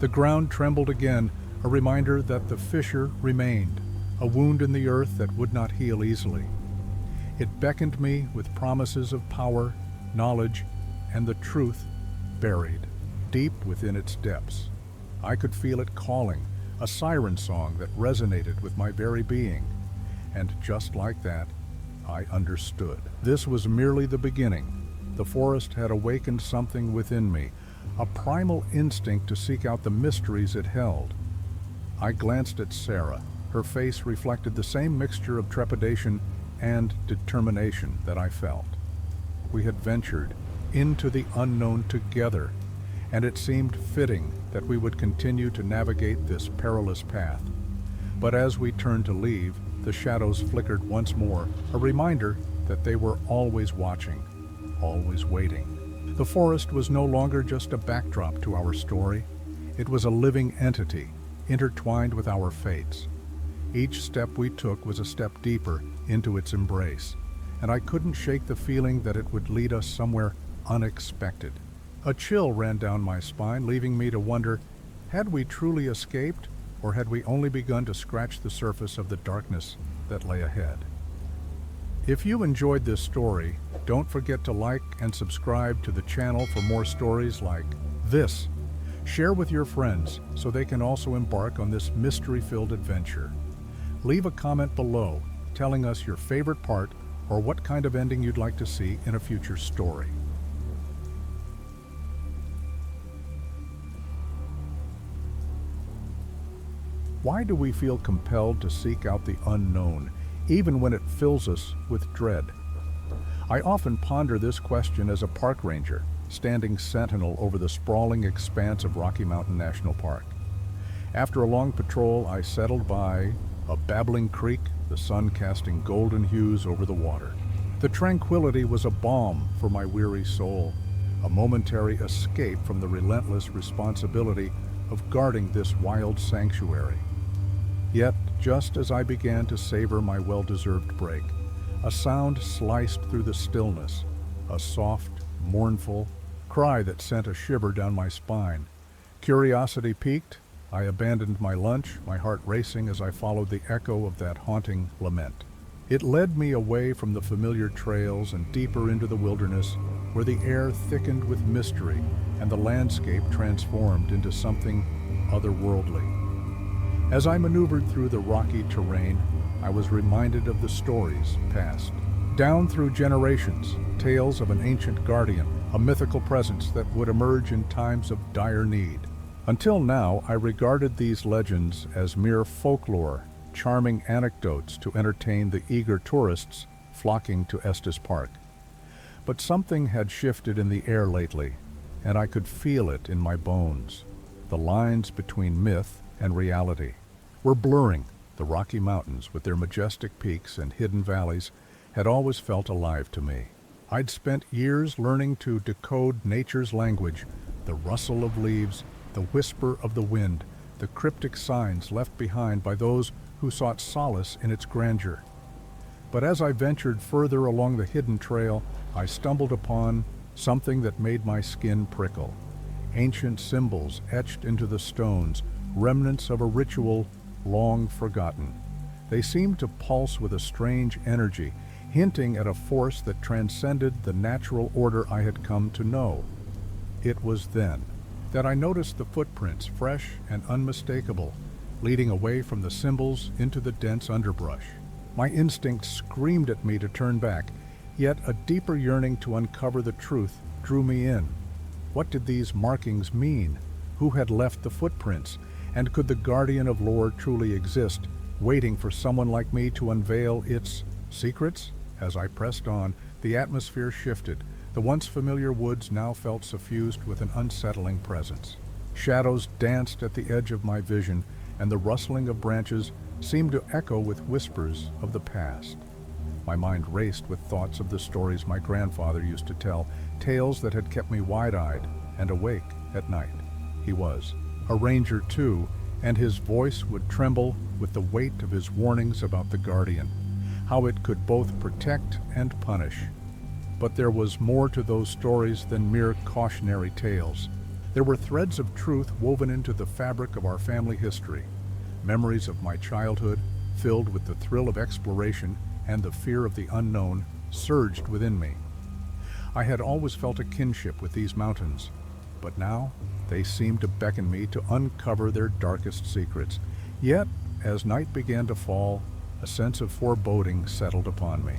The ground trembled again, a reminder that the fissure remained, a wound in the earth that would not heal easily. It beckoned me with promises of power, knowledge, and the truth buried deep within its depths. I could feel it calling, a siren song that resonated with my very being. And just like that, I understood. This was merely the beginning. The forest had awakened something within me, a primal instinct to seek out the mysteries it held. I glanced at Sarah. Her face reflected the same mixture of trepidation and determination that I felt. We had ventured into the unknown together, and it seemed fitting that we would continue to navigate this perilous path. But as we turned to leave, the shadows flickered once more, a reminder that they were always watching, always waiting. The forest was no longer just a backdrop to our story. It was a living entity, intertwined with our fates. Each step we took was a step deeper into its embrace, and I couldn't shake the feeling that it would lead us somewhere unexpected. A chill ran down my spine, leaving me to wonder, had we truly escaped, or had we only begun to scratch the surface of the darkness that lay ahead? If you enjoyed this story, don't forget to like and subscribe to the channel for more stories like this. Share with your friends so they can also embark on this mystery-filled adventure. Leave a comment below telling us your favorite part or what kind of ending you'd like to see in a future story. Why do we feel compelled to seek out the unknown, even when it fills us with dread? I often ponder this question as a park ranger, standing sentinel over the sprawling expanse of Rocky Mountain National Park. After a long patrol, I settled by a babbling creek, the sun casting golden hues over the water. The tranquility was a balm for my weary soul, a momentary escape from the relentless responsibility of guarding this wild sanctuary. Yet, just as I began to savor my well-deserved break, a sound sliced through the stillness, a soft, mournful cry that sent a shiver down my spine. Curiosity piqued, I abandoned my lunch, my heart racing as I followed the echo of that haunting lament. It led me away from the familiar trails and deeper into the wilderness, where the air thickened with mystery and the landscape transformed into something otherworldly. As I maneuvered through the rocky terrain, I was reminded of the stories passed down through generations, tales of an ancient guardian, a mythical presence that would emerge in times of dire need. Until now, I regarded these legends as mere folklore, charming anecdotes to entertain the eager tourists flocking to Estes Park. But something had shifted in the air lately, and I could feel it in my bones. The lines between myth and reality were blurring. The Rocky Mountains, with their majestic peaks and hidden valleys, had always felt alive to me. I'd spent years learning to decode nature's language, the rustle of leaves, the whisper of the wind, the cryptic signs left behind by those who sought solace in its grandeur. But as I ventured further along the hidden trail, I stumbled upon something that made my skin prickle. Ancient symbols etched into the stones, remnants of a ritual long forgotten. They seemed to pulse with a strange energy, hinting at a force that transcended the natural order I had come to know. It was then that I noticed the footprints, fresh and unmistakable, leading away from the symbols into the dense underbrush. My instinct screamed at me to turn back, yet a deeper yearning to uncover the truth drew me in. What did these markings mean? Who had left the footprints? And could the guardian of lore truly exist, waiting for someone like me to unveil its secrets? As I pressed on, the atmosphere shifted. The once familiar woods now felt suffused with an unsettling presence. Shadows danced at the edge of my vision, and the rustling of branches seemed to echo with whispers of the past. My mind raced with thoughts of the stories my grandfather used to tell, tales that had kept me wide-eyed and awake at night. He was a ranger too, and his voice would tremble with the weight of his warnings about the guardian, how it could both protect and punish. But there was more to those stories than mere cautionary tales. There were threads of truth woven into the fabric of our family history, memories of my childhood filled with the thrill of exploration and the fear of the unknown surged within me. I had always felt a kinship with these mountains, but now they seemed to beckon me to uncover their darkest secrets. Yet, as night began to fall, a sense of foreboding settled upon me.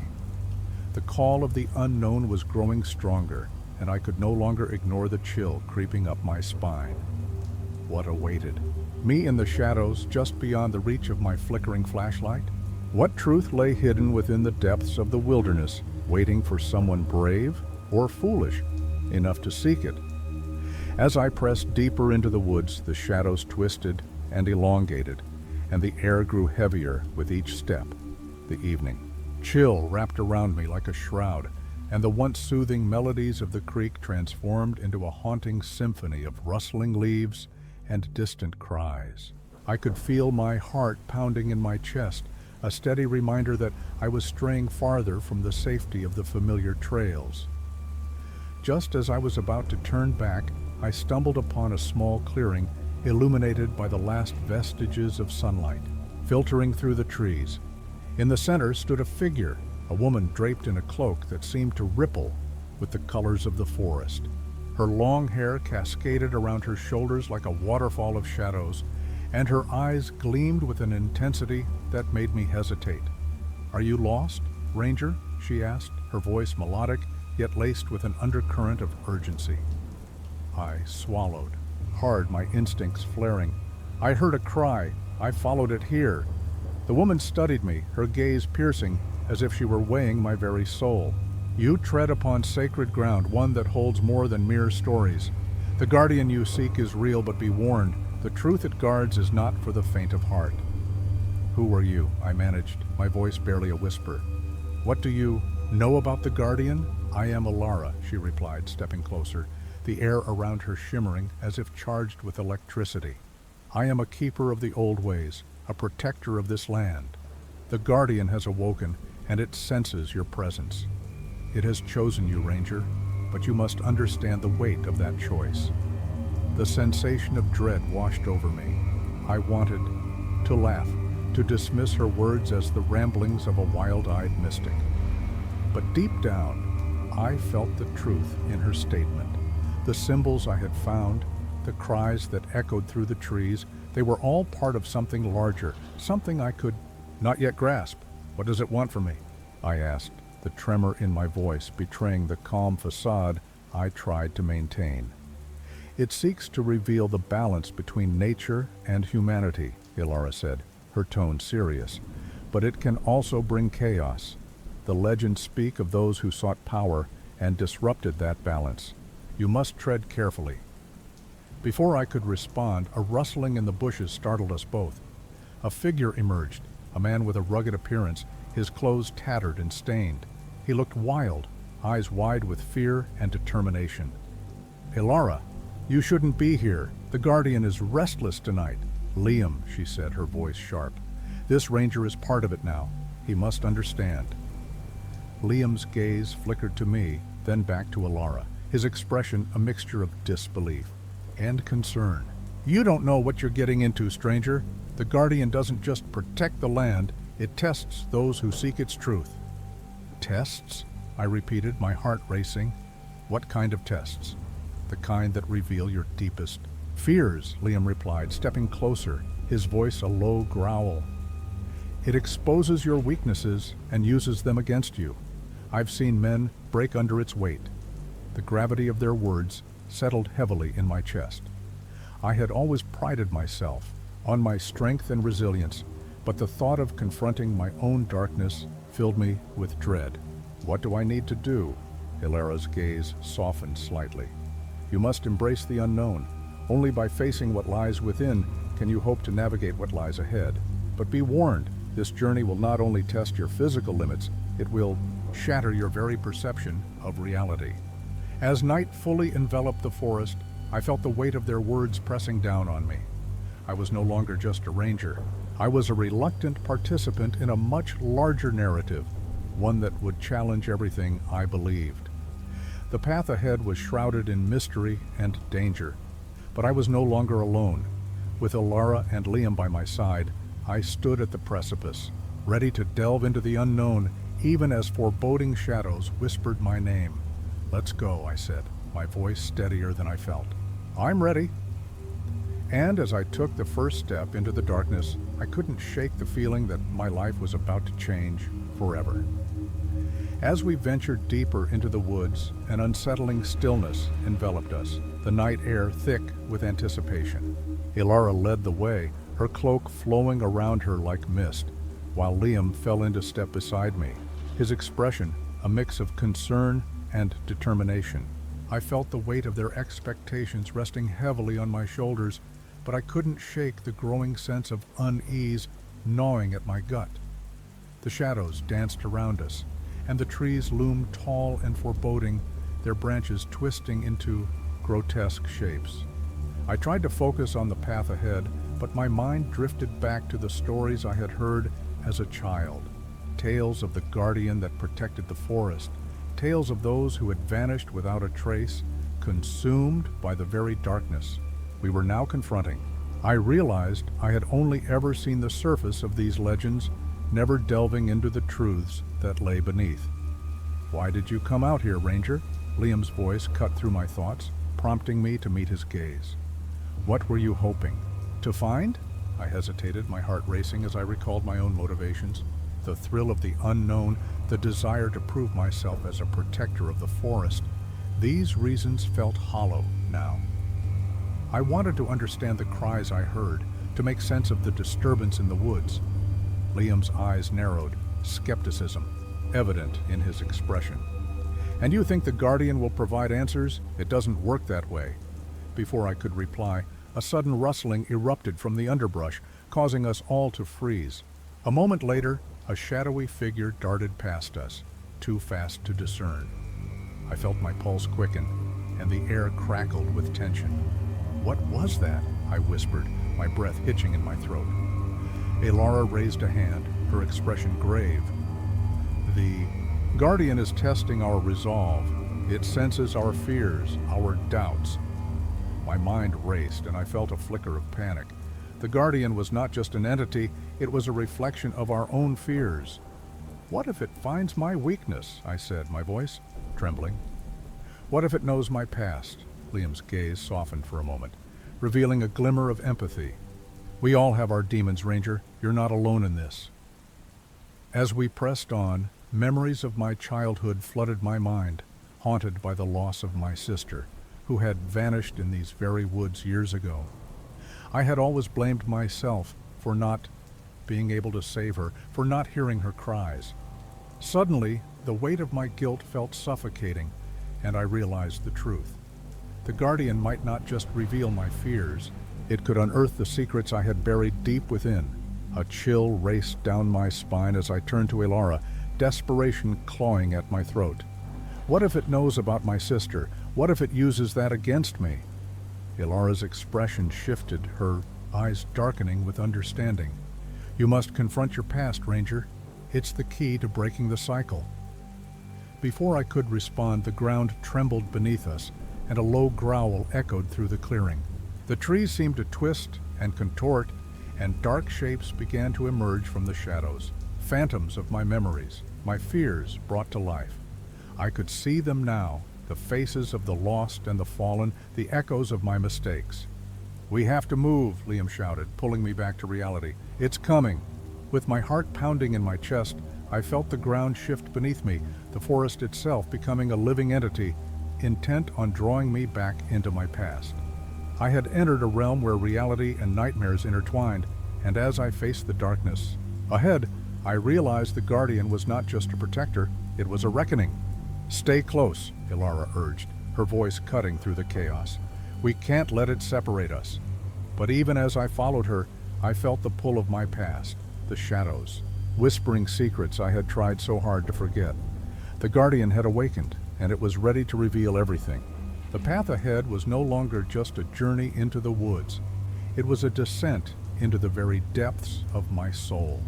The call of the unknown was growing stronger, and I could no longer ignore the chill creeping up my spine. What awaited me in the shadows just beyond the reach of my flickering flashlight? What truth lay hidden within the depths of the wilderness, waiting for someone brave or foolish enough to seek it? As I pressed deeper into the woods, the shadows twisted and elongated, and the air grew heavier with each step. The evening chill wrapped around me like a shroud, and the once soothing melodies of the creek transformed into a haunting symphony of rustling leaves and distant cries. I could feel my heart pounding in my chest, a steady reminder that I was straying farther from the safety of the familiar trails. Just as I was about to turn back, I stumbled upon a small clearing illuminated by the last vestiges of sunlight, filtering through the trees. In the center stood a figure, a woman draped in a cloak that seemed to ripple with the colors of the forest. Her long hair cascaded around her shoulders like a waterfall of shadows, and her eyes gleamed with an intensity that made me hesitate. "Are you lost, Ranger?" she asked, her voice melodic, yet laced with an undercurrent of urgency. I swallowed, hard, my instincts flaring. I heard a cry. I followed it here. The woman studied me, her gaze piercing, as if she were weighing my very soul. "You tread upon sacred ground, one that holds more than mere stories. The guardian you seek is real, but be warned, the truth it guards is not for the faint of heart." "Who are you?" I managed, my voice barely a whisper. "What do you know about the guardian?" "I am Alara," she replied, stepping closer, the air around her shimmering as if charged with electricity. "I am a keeper of the old ways, a protector of this land. The guardian has awoken, and it senses your presence. It has chosen you, Ranger, but you must understand the weight of that choice." The sensation of dread washed over me. I wanted to laugh, to dismiss her words as the ramblings of a wild-eyed mystic. But deep down, I felt the truth in her statement. The symbols I had found, the cries that echoed through the trees, they were all part of something larger, something I could not yet grasp. "What does it want from me?" I asked, the tremor in my voice betraying the calm facade I tried to maintain. "It seeks to reveal the balance between nature and humanity," Alara said, her tone serious. "But it can also bring chaos. The legends speak of those who sought power and disrupted that balance. You must tread carefully." Before I could respond, a rustling in the bushes startled us both. A figure emerged, a man with a rugged appearance, his clothes tattered and stained. He looked wild, eyes wide with fear and determination. "Alara, you shouldn't be here. The guardian is restless tonight." "Liam," she said, her voice sharp. "This ranger is part of it now. He must understand." Liam's gaze flickered to me, then back to Alara, his expression a mixture of disbelief and concern. "You don't know what you're getting into, stranger. The guardian doesn't just protect the land, it tests those who seek its truth." "Tests?" I repeated, my heart racing. "What kind of tests?" "The kind that reveal your deepest fears," Liam replied, stepping closer, his voice a low growl. "It exposes your weaknesses and uses them against you. I've seen men break under its weight." The gravity of their words settled heavily in my chest. I had always prided myself on my strength and resilience, but the thought of confronting my own darkness filled me with dread. "What do I need to do?" Alara's gaze softened slightly. "You must embrace the unknown. Only by facing what lies within can you hope to navigate what lies ahead. But be warned, this journey will not only test your physical limits, it will shatter your very perception of reality." As night fully enveloped the forest, I felt the weight of their words pressing down on me. I was no longer just a ranger. I was a reluctant participant in a much larger narrative, one that would challenge everything I believed. The path ahead was shrouded in mystery and danger, but I was no longer alone. With Alara and Liam by my side, I stood at the precipice, ready to delve into the unknown, even as foreboding shadows whispered my name. "Let's go," I said, my voice steadier than I felt. "I'm ready." And as I took the first step into the darkness, I couldn't shake the feeling that my life was about to change forever. As we ventured deeper into the woods, an unsettling stillness enveloped us, the night air thick with anticipation. Alara led the way, her cloak flowing around her like mist, while Liam fell into step beside me, his expression a mix of concern and determination. I felt the weight of their expectations resting heavily on my shoulders, but I couldn't shake the growing sense of unease gnawing at my gut. The shadows danced around us, and the trees loomed tall and foreboding, their branches twisting into grotesque shapes. I tried to focus on the path ahead, but my mind drifted back to the stories I had heard as a child. Tales of the guardian that protected the forest, tales of those who had vanished without a trace, consumed by the very darkness we were now confronting. I realized I had only ever seen the surface of these legends, never delving into the truths that lay beneath. "Why did you come out here, Ranger?" Liam's voice cut through my thoughts, prompting me to meet his gaze. "What were you hoping to find?" I hesitated, my heart racing as I recalled my own motivations. The thrill of the unknown, the desire to prove myself as a protector of the forest. These reasons felt hollow now. I wanted to understand the cries I heard, to make sense of the disturbance in the woods. Liam's eyes narrowed, skepticism evident in his expression. "And you think the Guardian will provide answers? It doesn't work that way." Before I could reply, a sudden rustling erupted from the underbrush, causing us all to freeze. A moment later, a shadowy figure darted past us, too fast to discern. I felt my pulse quicken, and the air crackled with tension. "What was that?" I whispered, my breath hitching in my throat. Elara raised a hand, her expression grave. "The Guardian is testing our resolve. It senses our fears, our doubts." My mind raced, and I felt a flicker of panic. The Guardian was not just an entity, it was a reflection of our own fears. "What if it finds my weakness?" I said, my voice trembling. "What if it knows my past?" Liam's gaze softened for a moment, revealing a glimmer of empathy. "We all have our demons, Ranger. You're not alone in this." As we pressed on, memories of my childhood flooded my mind, haunted by the loss of my sister, who had vanished in these very woods years ago. I had always blamed myself for not being able to save her, for not hearing her cries. Suddenly, the weight of my guilt felt suffocating, and I realized the truth. The Guardian might not just reveal my fears, it could unearth the secrets I had buried deep within. A chill raced down my spine as I turned to Elara, desperation clawing at my throat. What if it knows about my sister? What if it uses that against me? Elara's expression shifted, her eyes darkening with understanding. "You must confront your past, Ranger. It's the key to breaking the cycle." Before I could respond, the ground trembled beneath us, and a low growl echoed through the clearing. The trees seemed to twist and contort, and dark shapes began to emerge from the shadows. Phantoms of my memories, my fears brought to life. I could see them now, the faces of the lost and the fallen, the echoes of my mistakes. "We have to move," Liam shouted, pulling me back to reality. "It's coming." With my heart pounding in my chest, I felt the ground shift beneath me, the forest itself becoming a living entity, intent on drawing me back into my past. I had entered a realm where reality and nightmares intertwined, and as I faced the darkness ahead, I realized the Guardian was not just a protector, it was a reckoning. "Stay close," Elara urged, her voice cutting through the chaos. "We can't let it separate us." But even as I followed her, I felt the pull of my past, the shadows, whispering secrets I had tried so hard to forget. The Guardian had awakened, and it was ready to reveal everything. The path ahead was no longer just a journey into the woods. It was a descent into the very depths of my soul.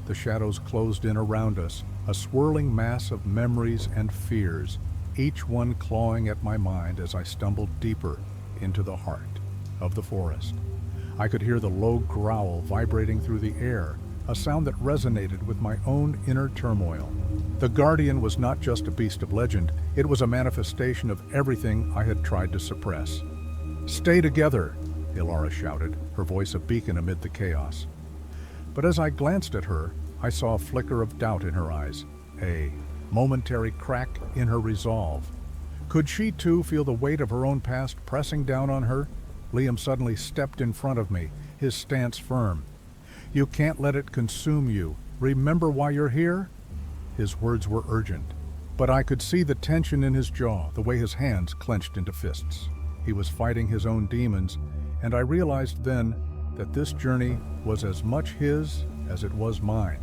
The shadows closed in around us, a swirling mass of memories and fears, each one clawing at my mind as I stumbled deeper into the heart of the forest. I could hear the low growl vibrating through the air, a sound that resonated with my own inner turmoil. The Guardian was not just a beast of legend, it was a manifestation of everything I had tried to suppress. "Stay together," Elara shouted, her voice a beacon amid the chaos. But as I glanced at her, I saw a flicker of doubt in her eyes, a momentary crack in her resolve. Could she too feel the weight of her own past pressing down on her? Liam suddenly stepped in front of me, his stance firm. "You can't let it consume you. Remember why you're here?" His words were urgent, but I could see the tension in his jaw, the way his hands clenched into fists. He was fighting his own demons, and I realized then that this journey was as much his as it was mine.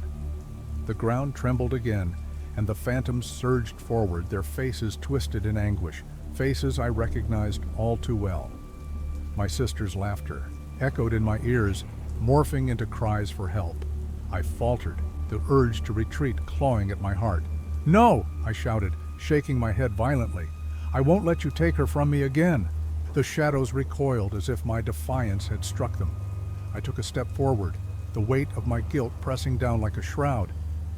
The ground trembled again, and the phantoms surged forward, their faces twisted in anguish, faces I recognized all too well. My sister's laughter echoed in my ears, morphing into cries for help. I faltered, the urge to retreat clawing at my heart. "No!" I shouted, shaking my head violently. "I won't let you take her from me again." The shadows recoiled as if my defiance had struck them. I took a step forward, the weight of my guilt pressing down like a shroud.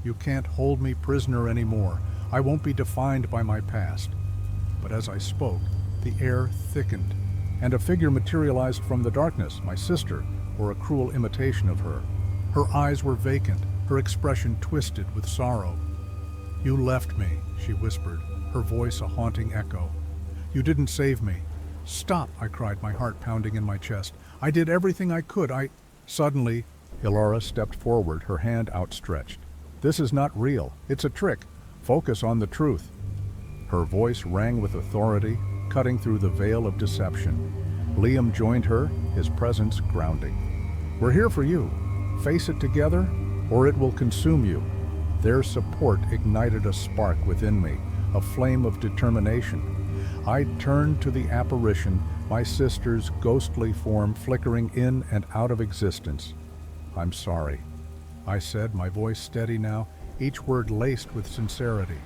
"You can't hold me prisoner anymore. I won't be defined by my past." But as I spoke, the air thickened, and a figure materialized from the darkness, my sister, or a cruel imitation of her. Her eyes were vacant, her expression twisted with sorrow. "You left me," she whispered, her voice a haunting echo. "You didn't save me." "Stop," I cried, my heart pounding in my chest. "I did everything I could. Suddenly, Ilara stepped forward, her hand outstretched. "This is not real. It's a trick. Focus on the truth." Her voice rang with authority, cutting through the veil of deception. Liam joined her, his presence grounding. "We're here for you. Face it together, or it will consume you." Their support ignited a spark within me, a flame of determination. I turned to the apparition, my sister's ghostly form flickering in and out of existence. "I'm sorry," I said, my voice steady now, each word laced with sincerity.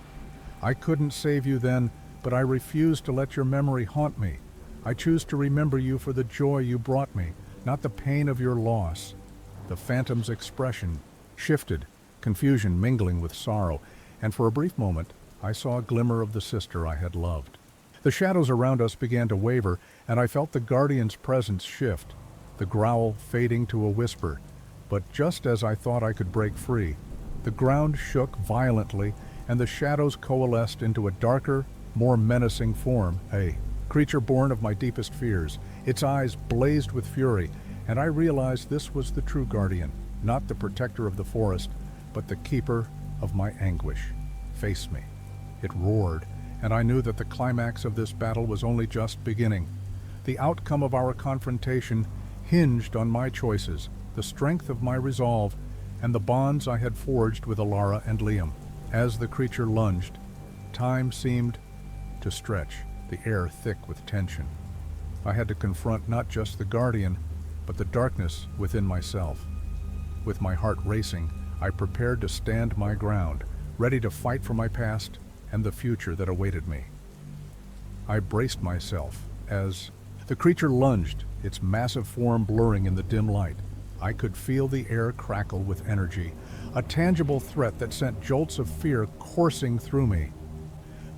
"I couldn't save you then, but I refuse to let your memory haunt me. I choose to remember you for the joy you brought me, not the pain of your loss." The phantom's expression shifted, confusion mingling with sorrow, and for a brief moment I saw a glimmer of the sister I had loved. The shadows around us began to waver, and I felt the guardian's presence shift, the growl fading to a whisper. But just as I thought I could break free, the ground shook violently, and the shadows coalesced into a darker, more menacing form, a creature born of my deepest fears. Its eyes blazed with fury, and I realized this was the true guardian, not the protector of the forest, but the keeper of my anguish. "Face me." It roared, and I knew that the climax of this battle was only just beginning. The outcome of our confrontation hinged on my choices, the strength of my resolve, and the bonds I had forged with Ilara and Liam. As the creature lunged, time seemed to stretch, the air thick with tension. I had to confront not just the guardian, but the darkness within myself. With my heart racing, I prepared to stand my ground, ready to fight for my past and the future that awaited me. I braced myself as the creature lunged, its massive form blurring in the dim light. I could feel the air crackle with energy, a tangible threat that sent jolts of fear coursing through me.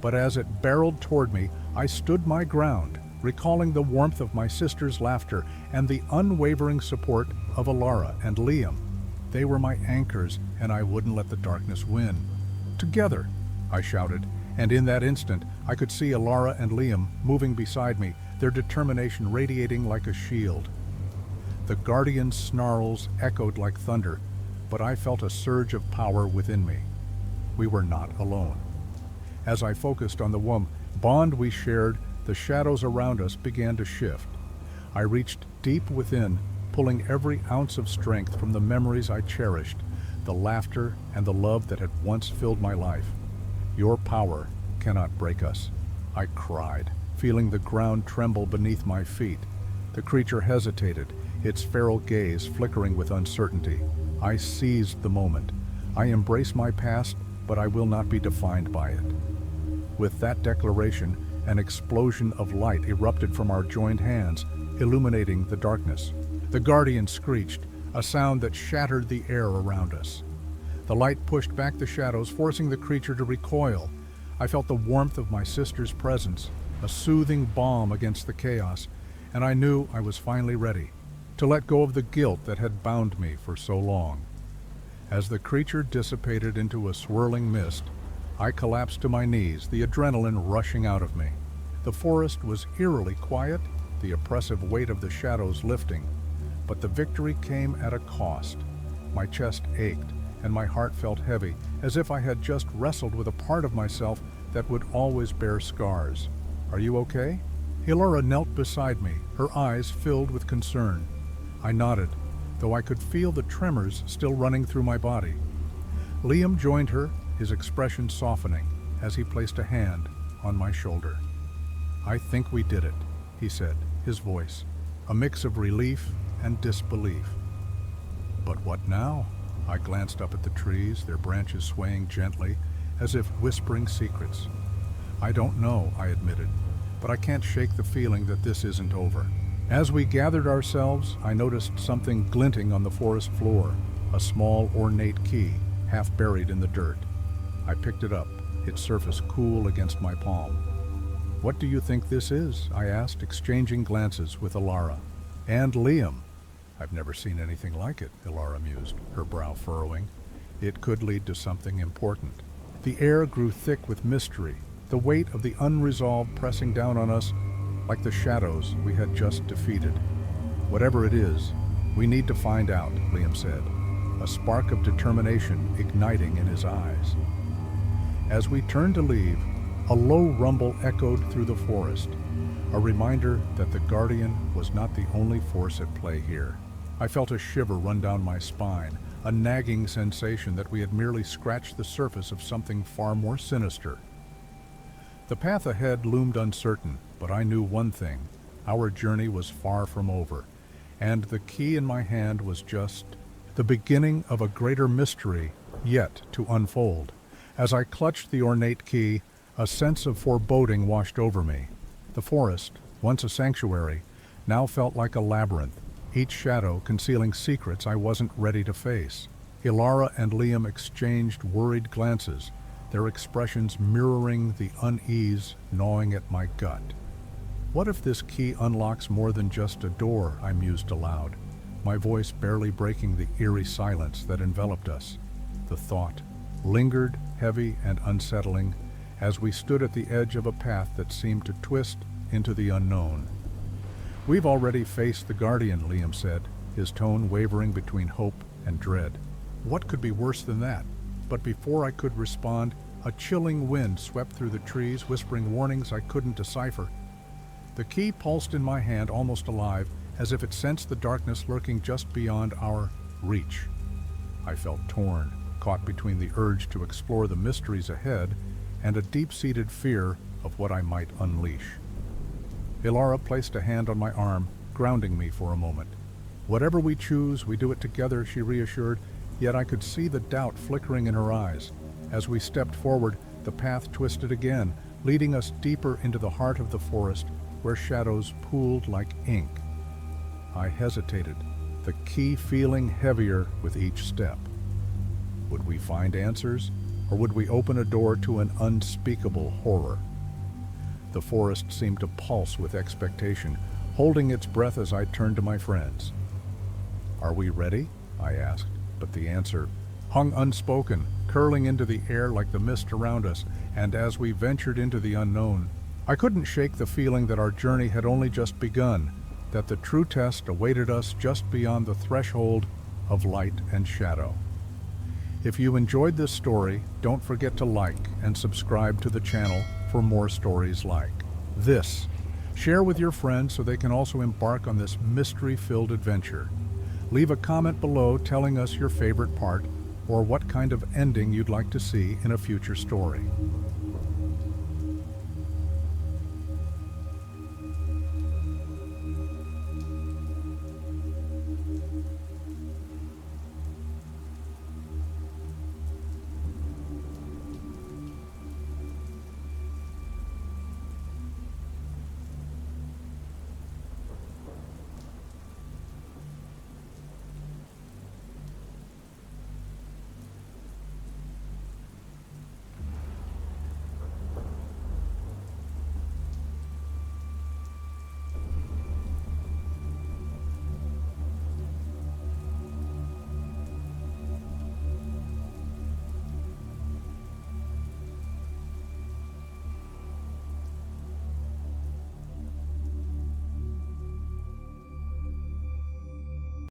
But as it barreled toward me, I stood my ground, recalling the warmth of my sister's laughter and the unwavering support of Ilara and Liam. They were my anchors, and I wouldn't let the darkness win. "Together!" I shouted, and in that instant I could see Ilara and Liam moving beside me, their determination radiating like a shield. The guardian's snarls echoed like thunder, but I felt a surge of power within me. We were not alone. As I focused on the bond we shared, the shadows around us began to shift. I reached deep within, pulling every ounce of strength from the memories I cherished, the laughter and the love that had once filled my life. "Your power cannot break us," I cried, feeling the ground tremble beneath my feet. The creature hesitated, its feral gaze flickering with uncertainty. I seized the moment. I embrace my past, but I will not be defined by it. With that declaration, an explosion of light erupted from our joined hands, illuminating the darkness. The guardian screeched, a sound that shattered the air around us. The light pushed back the shadows, forcing the creature to recoil. I felt the warmth of my sister's presence, a soothing balm against the chaos, and I knew I was finally ready to let go of the guilt that had bound me for so long. As the creature dissipated into a swirling mist, I collapsed to my knees, the adrenaline rushing out of me. The forest was eerily quiet, the oppressive weight of the shadows lifting, but the victory came at a cost. My chest ached, and my heart felt heavy, as if I had just wrestled with a part of myself that would always bear scars. "Are you okay?" Ilora knelt beside me, her eyes filled with concern. I nodded, though I could feel the tremors still running through my body. Liam joined her, his expression softening as he placed a hand on my shoulder. "I think we did it," he said, his voice a mix of relief and disbelief. "But what now?" I glanced up at the trees, their branches swaying gently, as if whispering secrets. "I don't know," I admitted, "but I can't shake the feeling that this isn't over." As we gathered ourselves, I noticed something glinting on the forest floor, a small, ornate key, half buried in the dirt. I picked it up, its surface cool against my palm. "What do you think this is?" I asked, exchanging glances with Ilara. "And Liam." "I've never seen anything like it," Ilara mused, her brow furrowing. "It could lead to something important." The air grew thick with mystery, the weight of the unresolved pressing down on us like the shadows we had just defeated. "Whatever it is, we need to find out," Liam said, a spark of determination igniting in his eyes. As we turned to leave, a low rumble echoed through the forest, a reminder that the Guardian was not the only force at play here. I felt a shiver run down my spine, a nagging sensation that we had merely scratched the surface of something far more sinister. The path ahead loomed uncertain, but I knew one thing: our journey was far from over, and the key in my hand was just the beginning of a greater mystery yet to unfold. As I clutched the ornate key, a sense of foreboding washed over me. The forest, once a sanctuary, now felt like a labyrinth, each shadow concealing secrets I wasn't ready to face. Ilara and Liam exchanged worried glances, their expressions mirroring the unease gnawing at my gut. What if this key unlocks more than just a door? I mused aloud, my voice barely breaking the eerie silence that enveloped us. The thought lingered, heavy and unsettling, as we stood at the edge of a path that seemed to twist into the unknown. "We've already faced the Guardian," Liam said, his tone wavering between hope and dread. "What could be worse than that?" But before I could respond, a chilling wind swept through the trees, whispering warnings I couldn't decipher. The key pulsed in my hand, almost alive, as if it sensed the darkness lurking just beyond our reach. I felt torn, caught between the urge to explore the mysteries ahead and a deep-seated fear of what I might unleash. Ilara placed a hand on my arm, grounding me for a moment. "Whatever we choose, we do it together," she reassured, yet I could see the doubt flickering in her eyes. As we stepped forward, the path twisted again, leading us deeper into the heart of the forest, where shadows pooled like ink. I hesitated, the key feeling heavier with each step. Would we find answers, or would we open a door to an unspeakable horror? The forest seemed to pulse with expectation, holding its breath as I turned to my friends. "Are we ready?" I asked, but the answer hung unspoken, curling into the air like the mist around us, and as we ventured into the unknown, I couldn't shake the feeling that our journey had only just begun, that the true test awaited us just beyond the threshold of light and shadow. If you enjoyed this story, don't forget to like and subscribe to the channel for more stories like this. Share with your friends so they can also embark on this mystery-filled adventure. Leave a comment below telling us your favorite part or what kind of ending you'd like to see in a future story.